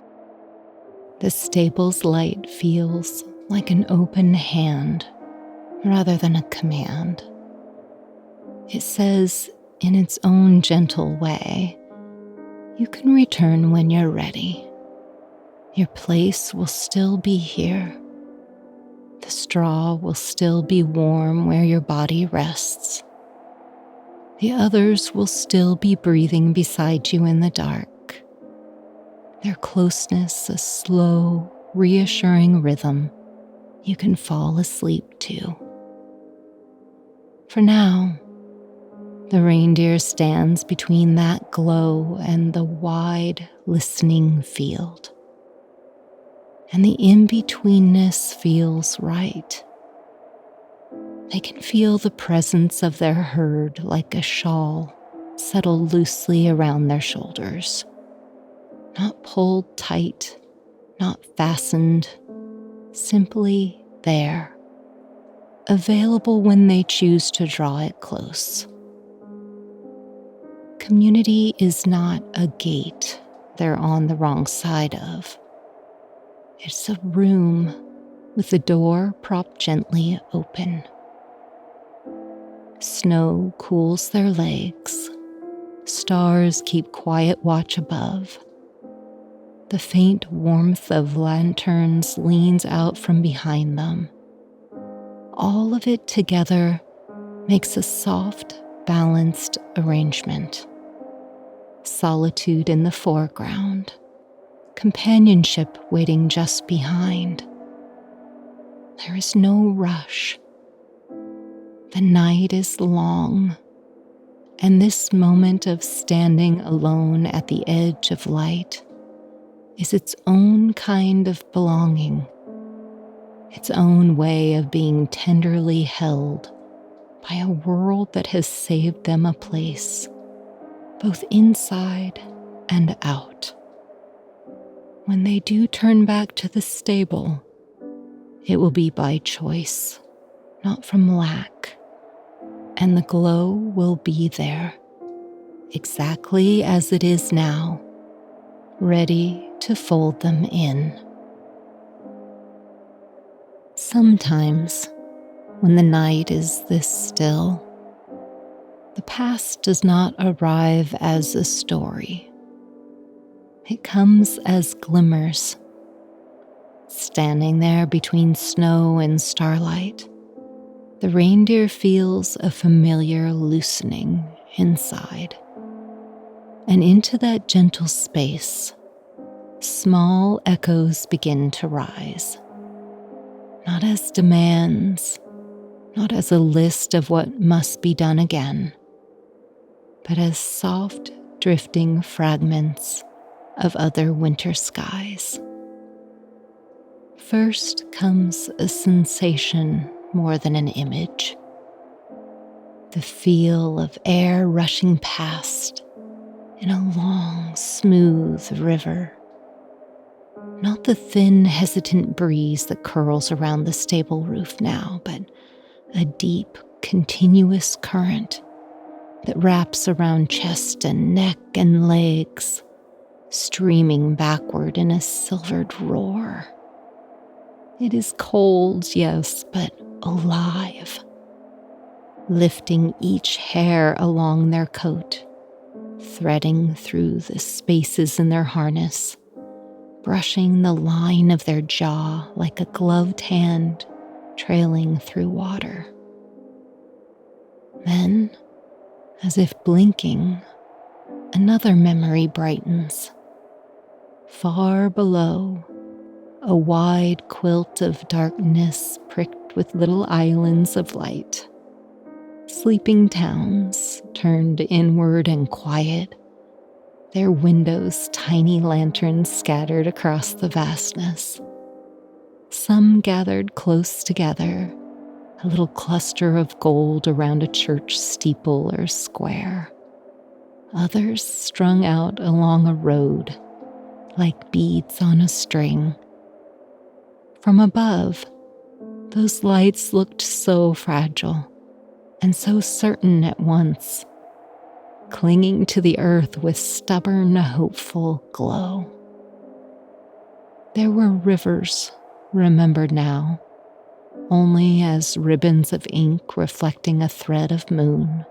The stable's light feels like an open hand rather than a command. It says, in its own gentle way, you can return when you're ready. Your place will still be here. The straw will still be warm where your body rests. The others will still be breathing beside you in the dark. Their closeness a slow, reassuring rhythm you can fall asleep to. For now, the reindeer stands between that glow and the wide, listening field. And the in-betweenness feels right. They can feel the presence of their herd like a shawl settled loosely around their shoulders. Not pulled tight, not fastened, simply there, available when they choose to draw it close. Community is not a gate they're on the wrong side of. It's a room with the door propped gently open. Snow cools their legs. Stars keep quiet watch above. The faint warmth of lanterns leans out from behind them. All of it together makes a soft, balanced arrangement. Solitude in the foreground, companionship waiting just behind. There is no rush. The night is long, and this moment of standing alone at the edge of light is its own kind of belonging, its own way of being tenderly held by a world that has saved them a place, both inside and out. When they do turn back to the stable, it will be by choice, not from lack, and the glow will be there, exactly as it is now, ready to fold them in. Sometimes, when the night is this still, the past does not arrive as a story. It comes as glimmers, standing there between snow and starlight. The reindeer feels a familiar loosening inside. And into that gentle space, small echoes begin to rise. Not as demands, not as a list of what must be done again, but as soft, drifting fragments of other winter skies. First comes a sensation more than an image. The feel of air rushing past in a long, smooth river. Not the thin, hesitant breeze that curls around the stable roof now, but a deep, continuous current that wraps around chest and neck and legs, streaming backward in a silvered roar. It is cold, yes, but alive, lifting each hair along their coat, threading through the spaces in their harness, brushing the line of their jaw like a gloved hand trailing through water. Then, as if blinking, another memory brightens. Far below, a wide quilt of darkness pricked with little islands of light. Sleeping towns turned inward and quiet, their windows tiny lanterns scattered across the vastness. Some gathered close together, a little cluster of gold around a church steeple or square. Others strung out along a road, like beads on a string. From above, those lights looked so fragile and so certain at once, clinging to the earth with stubborn, hopeful glow. There were rivers, remembered now, only as ribbons of ink reflecting a thread of moon.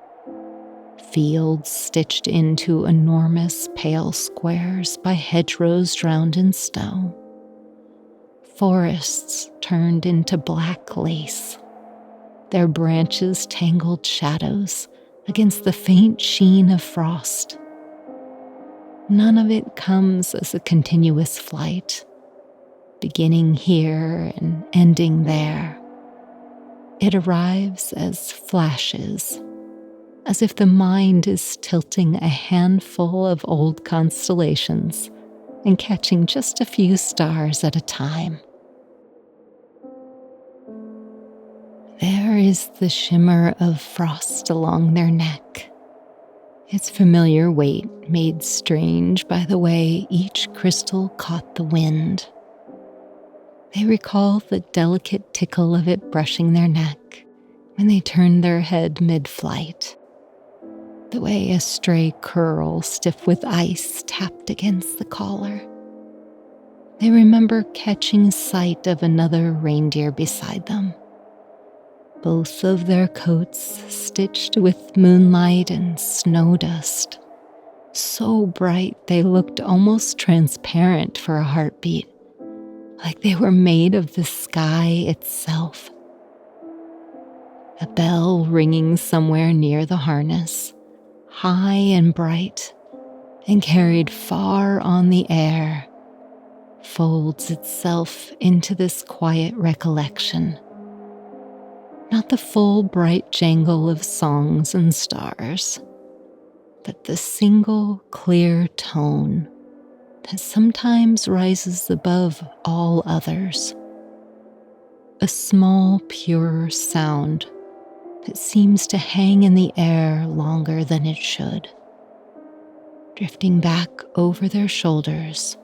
Fields stitched into enormous pale squares by hedgerows drowned in snow. Forests turned into black lace, their branches tangled shadows against the faint sheen of frost. None of it comes as a continuous flight, beginning here and ending there. It arrives as flashes, as if the mind is tilting a handful of old constellations and catching just a few stars at a time. There is the shimmer of frost along their neck, its familiar weight made strange by the way each crystal caught the wind. They recall the delicate tickle of it brushing their neck when they turned their head mid-flight, the way a stray curl stiff with ice tapped against the collar. They remember catching sight of another reindeer beside them, both of their coats stitched with moonlight and snow dust, so bright they looked almost transparent for a heartbeat, like they were made of the sky itself. A bell ringing somewhere near the harness, high and bright, and carried far on the air, folds itself into this quiet recollection. Not the full bright jangle of songs and stars, but the single clear tone that sometimes rises above all others. A small, pure sound that seems to hang in the air longer than it should, drifting back over their shoulders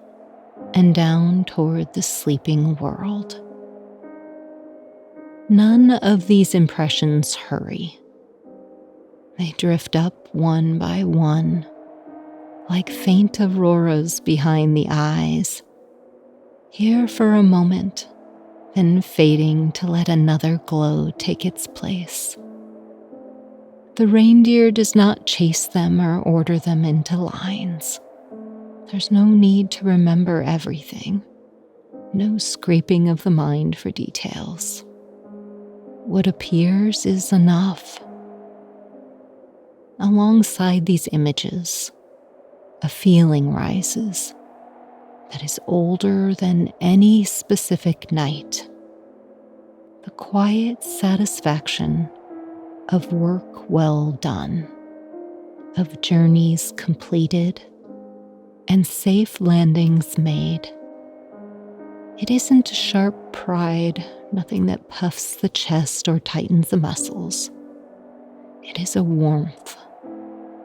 and down toward the sleeping world. None of these impressions hurry. They drift up one by one, like faint auroras behind the eyes, here for a moment, then fading to let another glow take its place. The reindeer does not chase them or order them into lines. There's no need to remember everything, no scraping of the mind for details. What appears is enough. Alongside these images, a feeling rises that is older than any specific night. The quiet satisfaction of work well done, of journeys completed, and safe landings made. It isn't a sharp pride, nothing that puffs the chest or tightens the muscles. It is a warmth,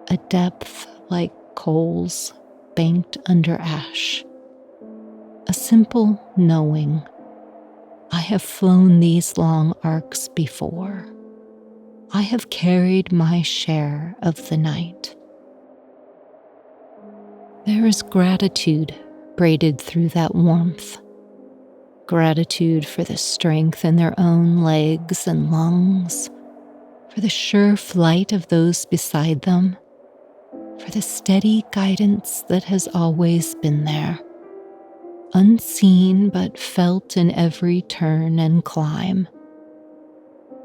a depth like coals banked under ash. A simple knowing, I have flown these long arcs before. I have carried my share of the night. There is gratitude braided through that warmth. Gratitude for the strength in their own legs and lungs, for the sure flight of those beside them, for the steady guidance that has always been there, unseen but felt in every turn and climb.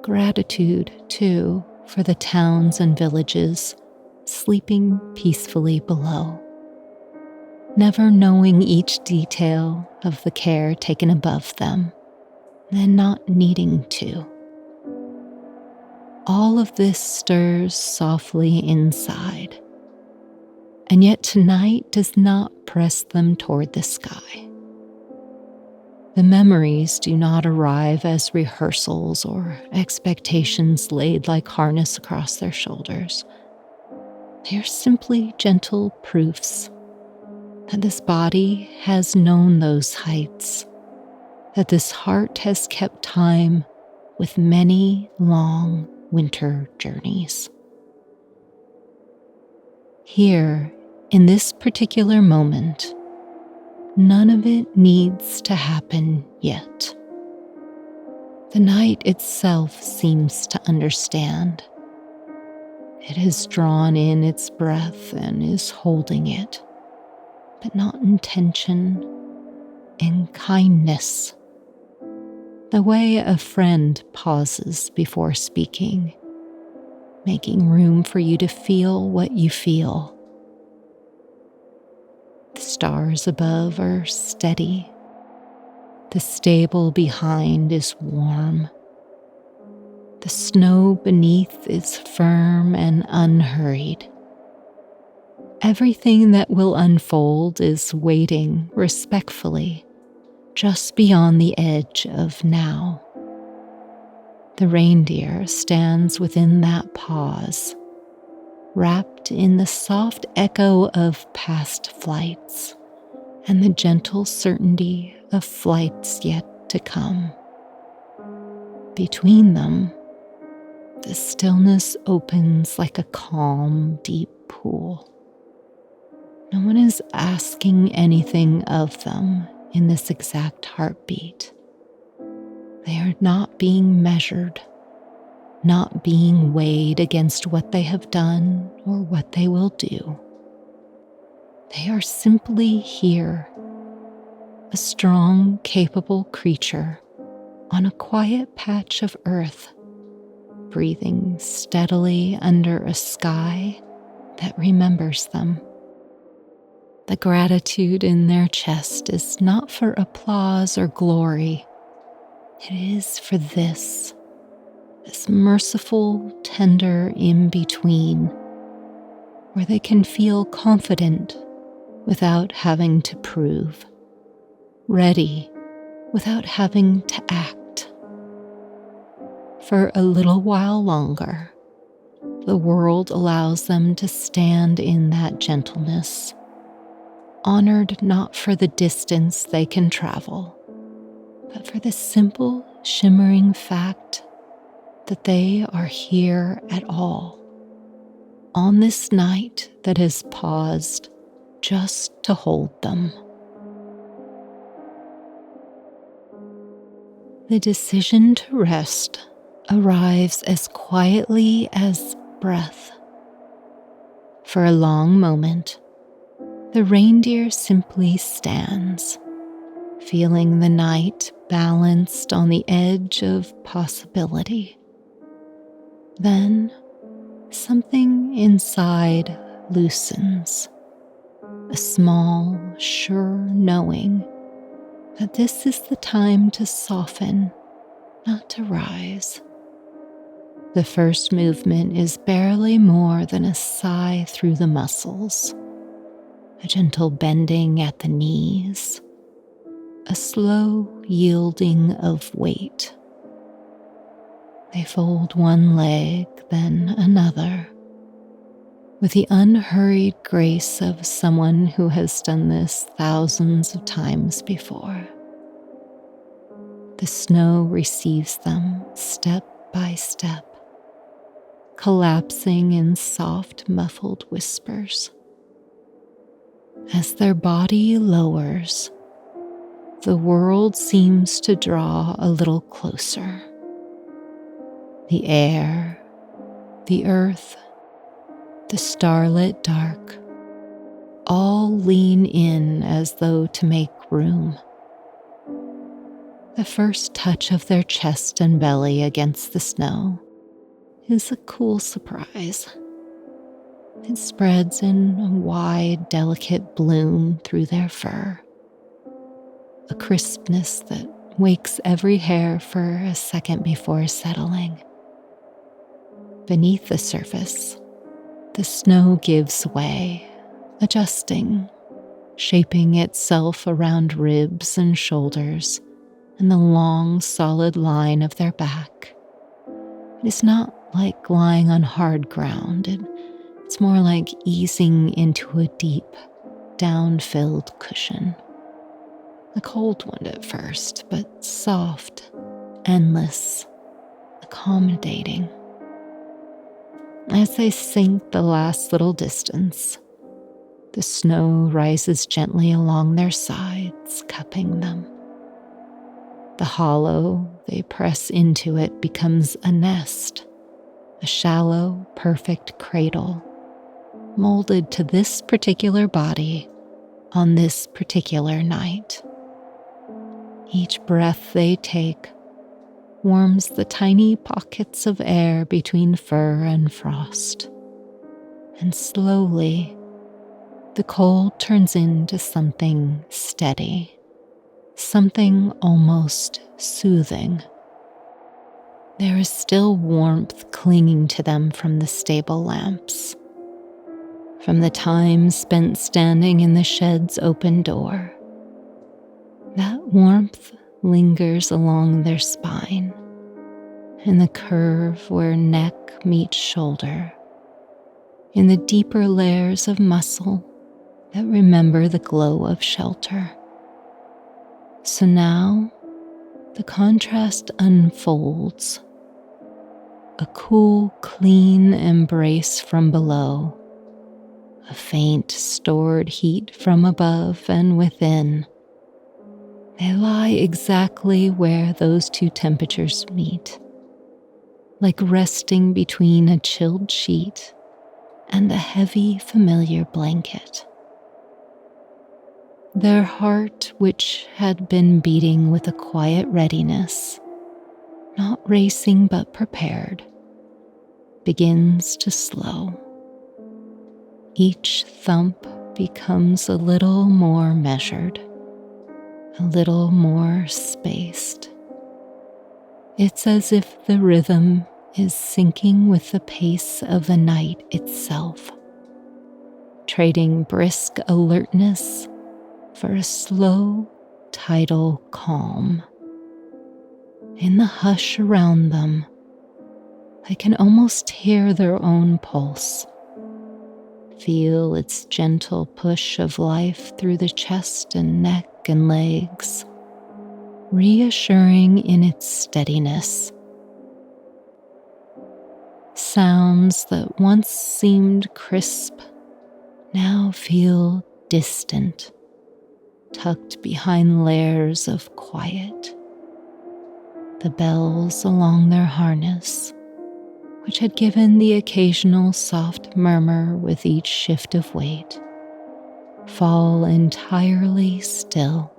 Gratitude, too, for the towns and villages sleeping peacefully below, never knowing each detail of the care taken above them, and not needing to. All of this stirs softly inside, and yet tonight does not press them toward the sky. The memories do not arrive as rehearsals or expectations laid like harness across their shoulders. They are simply gentle proofs that this body has known those heights, that this heart has kept time with many long winter journeys. Here, in this particular moment, none of it needs to happen yet. The night itself seems to understand. It has drawn in its breath and is holding it, but not in tension, in kindness. The way a friend pauses before speaking, making room for you to feel what you feel. The stars above are steady. The stable behind is warm. The snow beneath is firm and unhurried. Everything that will unfold is waiting respectfully just beyond the edge of now. The reindeer stands within that pause, wrapped in the soft echo of past flights and the gentle certainty of flights yet to come. Between them, the stillness opens like a calm, deep pool. No one is asking anything of them in this exact heartbeat. They are not being measured, not being weighed against what they have done or what they will do. They are simply here, a strong, capable creature on a quiet patch of earth, breathing steadily under a sky that remembers them. The gratitude in their chest is not for applause or glory. It is for this merciful, tender in-between, where they can feel confident without having to prove, ready without having to act. For a little while longer, the world allows them to stand in that gentleness, honored not for the distance they can travel, but for the simple, shimmering fact that they are here at all, on this night that has paused just to hold them. The decision to rest arrives as quietly as breath. For a long moment, the reindeer simply stands, feeling the night balanced on the edge of possibility. Then, something inside loosens, a small, sure knowing that this is the time to soften, not to rise. The first movement is barely more than a sigh through the muscles, a gentle bending at the knees, a slow yielding of weight. They fold one leg, then another, with the unhurried grace of someone who has done this thousands of times before. The snow receives them step by step, collapsing in soft, muffled whispers. As their body lowers, the world seems to draw a little closer. The air, the earth, the starlit dark, all lean in as though to make room. The first touch of their chest and belly against the snow is a cool surprise. It spreads in a wide, delicate bloom through their fur, a crispness that wakes every hair for a second before settling. Beneath the surface, the snow gives way, adjusting, shaping itself around ribs and shoulders and the long, solid line of their back. It is not like lying on hard ground. It's more like easing into a deep, down-filled cushion. A cold one at first, but soft, endless, accommodating. As they sink the last little distance, the snow rises gently along their sides, cupping them. The hollow they press into it becomes a nest, a shallow, perfect cradle, molded to this particular body on this particular night. Each breath they take warms the tiny pockets of air between fur and frost, and slowly the cold turns into something steady, something almost soothing. There is still warmth clinging to them from the stable lamps, from the time spent standing in the shed's open door. That warmth lingers along their spine, in the curve where neck meets shoulder, in the deeper layers of muscle that remember the glow of shelter. So now the contrast unfolds, a cool, clean embrace from below, a faint, stored heat from above and within. They lie exactly where those two temperatures meet, like resting between a chilled sheet and a heavy, familiar blanket. Their heart, which had been beating with a quiet readiness, not racing but prepared, begins to slow. Each thump becomes a little more measured, a little more spaced. It's as if the rhythm is syncing with the pace of the night itself, trading brisk alertness for a slow, tidal calm. In the hush around them, I can almost hear their own pulse, feel its gentle push of life through the chest and neck and legs, reassuring in its steadiness. Sounds that once seemed crisp now feel distant, tucked behind layers of quiet. The bells along their harness, which had given the occasional soft murmur with each shift of weight, fall entirely still,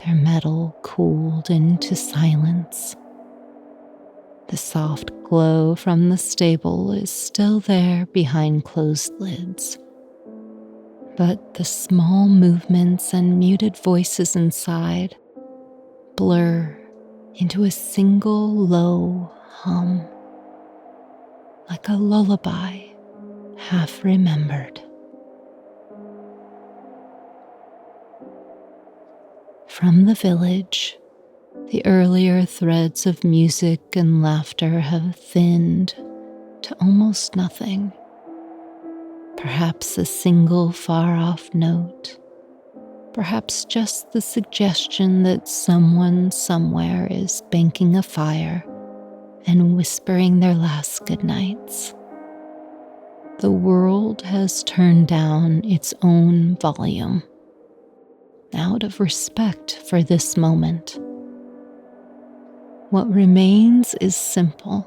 their metal cooled into silence. The soft glow from the stable is still there behind closed lids, but the small movements and muted voices inside blur into a single low hum, like a lullaby half remembered. From the village, the earlier threads of music and laughter have thinned to almost nothing. Perhaps a single far-off note, perhaps just the suggestion that someone somewhere is banking a fire and whispering their last goodnights. The world has turned down its own volume, out of respect for this moment. What remains is simple.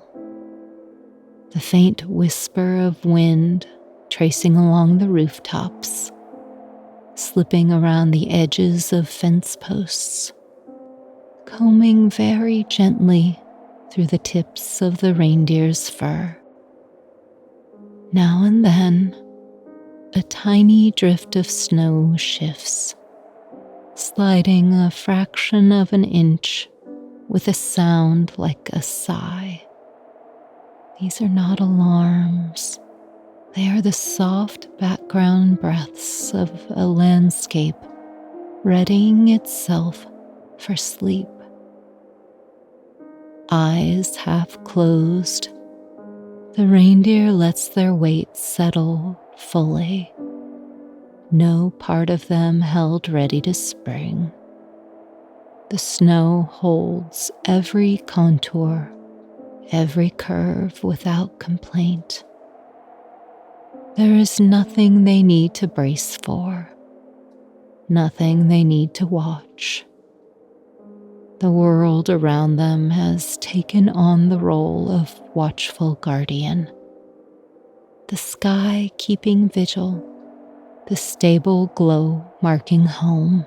The faint whisper of wind tracing along the rooftops, slipping around the edges of fence posts, combing very gently through the tips of the reindeer's fur. Now and then, a tiny drift of snow shifts, sliding a fraction of an inch with a sound like a sigh. These are not alarms. They are the soft background breaths of a landscape readying itself for sleep. Eyes half closed, the reindeer lets their weight settle fully, no part of them held ready to spring. The snow holds every contour, every curve without complaint. There is nothing they need to brace for, nothing they need to watch. The world around them has taken on the role of watchful guardian, the sky keeping vigil, the stable glow marking home,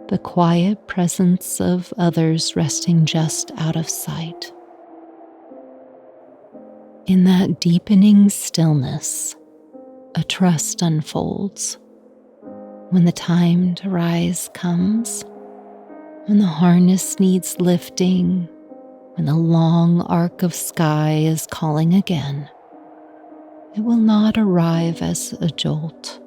the quiet presence of others resting just out of sight. In that deepening stillness, a trust unfolds. When the time to rise comes, when the harness needs lifting, When the long arc of sky is calling again, it will not arrive as a jolt.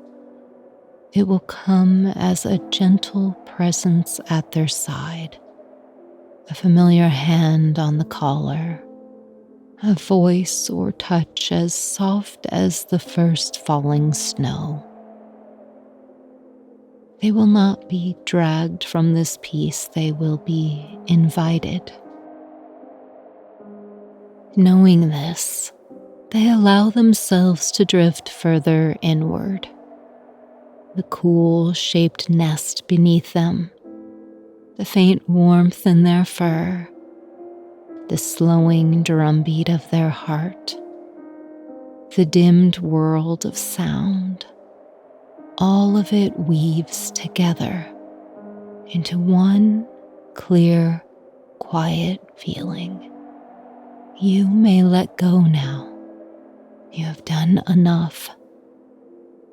It will come as a gentle presence at their side, a familiar hand on the collar, a voice or touch as soft as the first falling snow. They will not be dragged from this peace, they will be invited. Knowing this, they allow themselves to drift further inward. The cool shaped nest beneath them, the faint warmth in their fur, the slowing drumbeat of their heart, the dimmed world of sound, all of it weaves together into one clear, quiet feeling. You may let go now. You have done enough.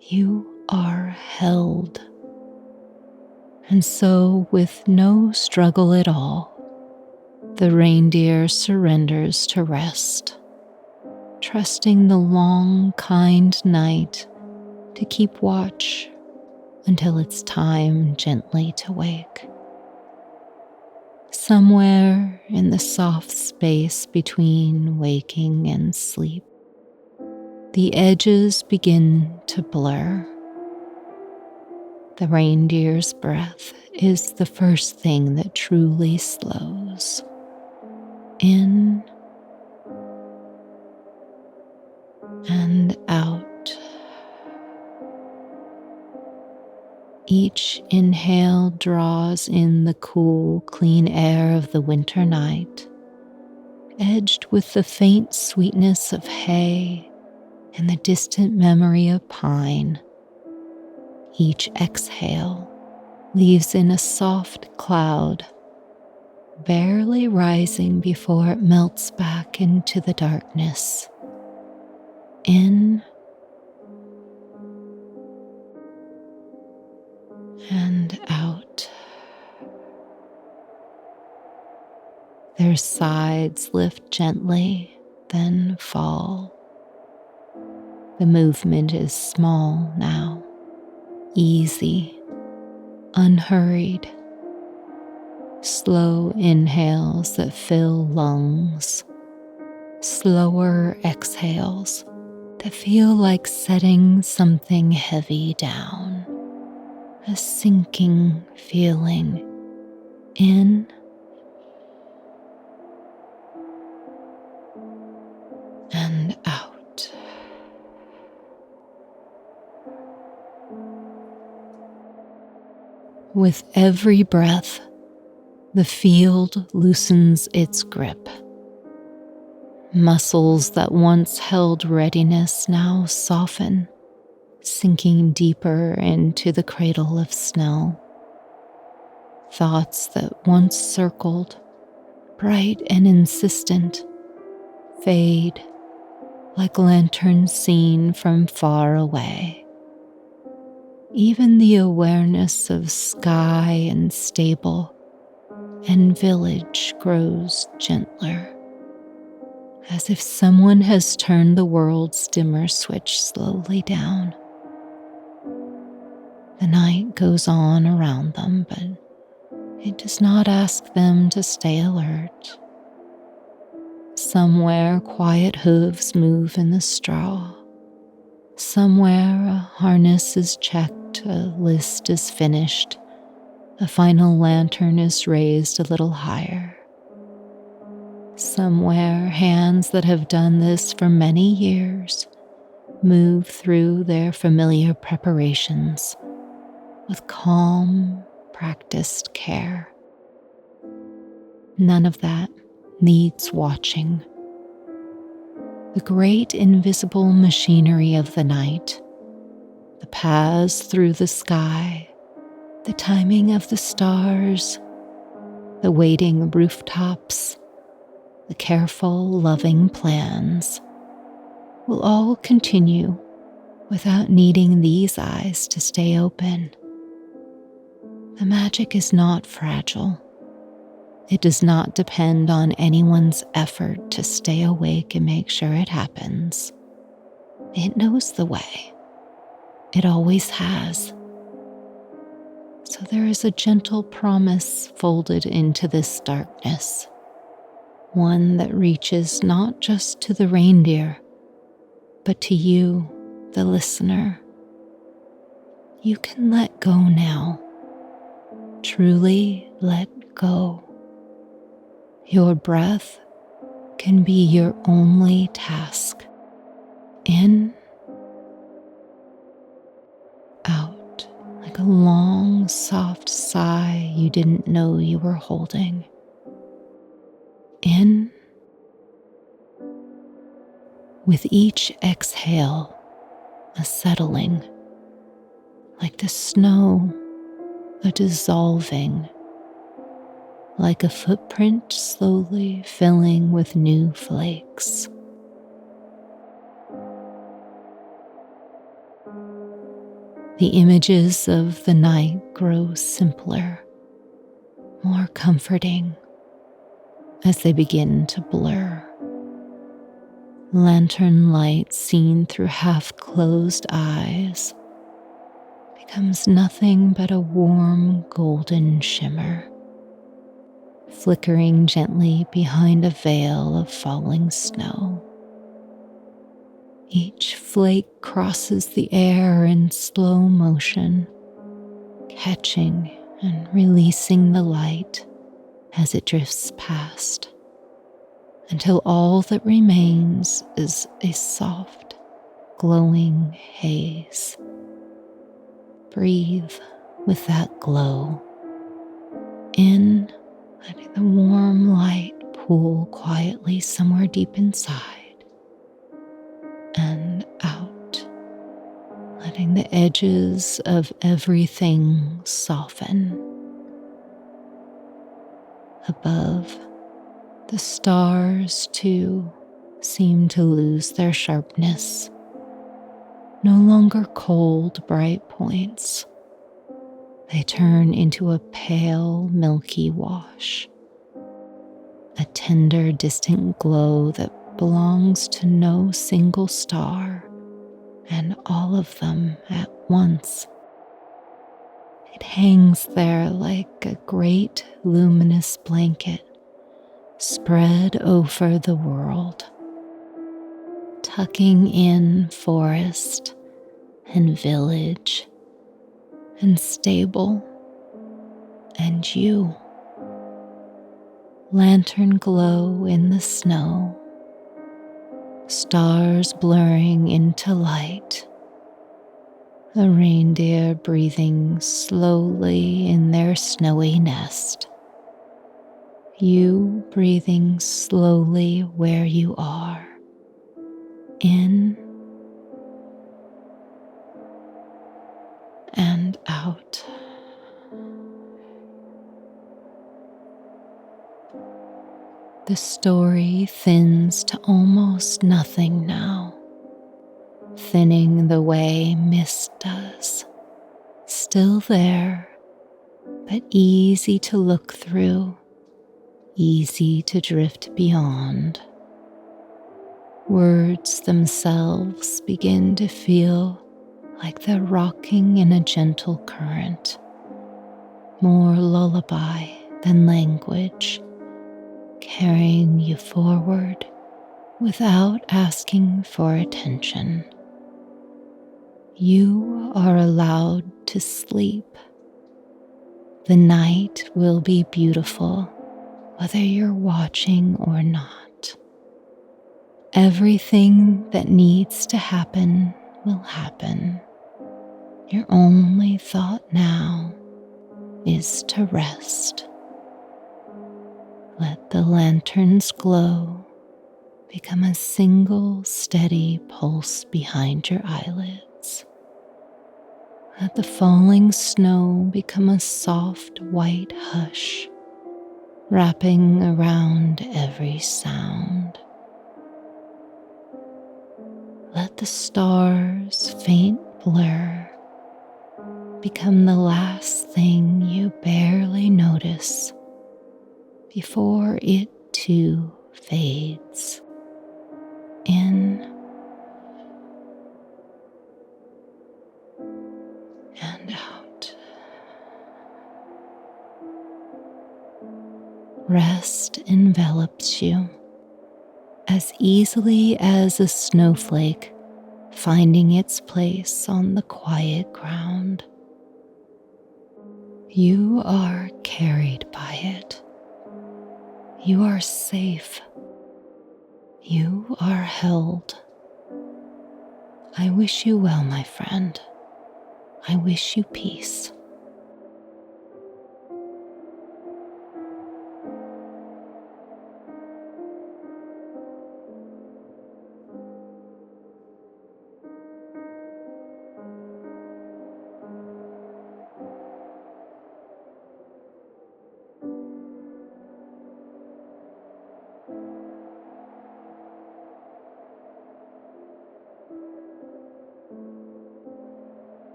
You are held. And so, with no struggle at all, the reindeer surrenders to rest, trusting the long, kind night to keep watch until it's time gently to wake. Somewhere in the soft space between waking and sleep, the edges begin to blur. The reindeer's breath is the first thing that truly slows. In and out. Each inhale draws in the cool, clean air of the winter night, edged with the faint sweetness of hay and the distant memory of pine. Each exhale leaves in a soft cloud, barely rising before it melts back into the darkness. In and out. Their sides lift gently, then fall. The movement is small now, easy, unhurried. Slow inhales that fill lungs, slower exhales that feel like setting something heavy down. A sinking feeling in and out. With every breath, the field loosens its grip. Muscles that once held readiness now soften, sinking deeper into the cradle of snow. Thoughts that once circled, bright and insistent, fade like lanterns seen from far away. Even the awareness of sky and stable and village grows gentler, as if someone has turned the world's dimmer switch slowly down. The night goes on around them, but it does not ask them to stay alert. Somewhere quiet hooves move in the straw. Somewhere a harness is checked, a list is finished, a final lantern is raised a little higher. Somewhere hands that have done this for many years move through their familiar preparations with calm, practiced care. None of that needs watching. The great invisible machinery of the night, the paths through the sky, the timing of the stars, the waiting rooftops, the careful, loving plans, will all continue without needing these eyes to stay open. The magic is not fragile. It does not depend on anyone's effort to stay awake and make sure it happens. It knows the way. It always has. So there is a gentle promise folded into this darkness, one that reaches not just to the reindeer, but to you, the listener. You can let go now. Truly let go. Your breath can be your only task. In, out, like a long, soft sigh you didn't know you were holding. In, with each exhale, a settling, like the snow, a dissolving, like a footprint slowly filling with new flakes. The images of the night grow simpler, more comforting as they begin to blur. Lantern light seen through half-closed eyes becomes nothing but a warm golden shimmer, flickering gently behind a veil of falling snow. Each flake crosses the air in slow motion, catching and releasing the light as it drifts past, until all that remains is a soft, glowing haze. Breathe with that glow. In, letting the warm light pool quietly somewhere deep inside. And out, letting the edges of everything soften. Above, the stars too seem to lose their sharpness, no longer cold, bright points. They turn into a pale, milky wash, a tender, distant glow that belongs to no single star and all of them at once. It hangs there like a great luminous blanket spread over the world, tucking in forest and village and stable and you. Lantern glow in the snow, stars blurring into light, a reindeer breathing slowly in their snowy nest, you breathing slowly where you are, in and out. The story thins to almost nothing now, thinning the way mist does, still there, but easy to look through, easy to drift beyond. Words themselves begin to feel like they're rocking in a gentle current, more lullaby than language, carrying you forward without asking for attention. You are allowed to sleep. The night will be beautiful, whether you're watching or not. Everything that needs to happen will happen. Your only thought now is to rest. Let the lantern's glow become a single steady pulse behind your eyelids. Let the falling snow become a soft white hush, wrapping around every sound. Let the stars' faint blur become the last thing you barely notice before it too fades in and out. Rest envelops you as easily as a snowflake finding its place on the quiet ground. You are carried by it. You are safe. You are held. I wish you well, my friend. I wish you peace.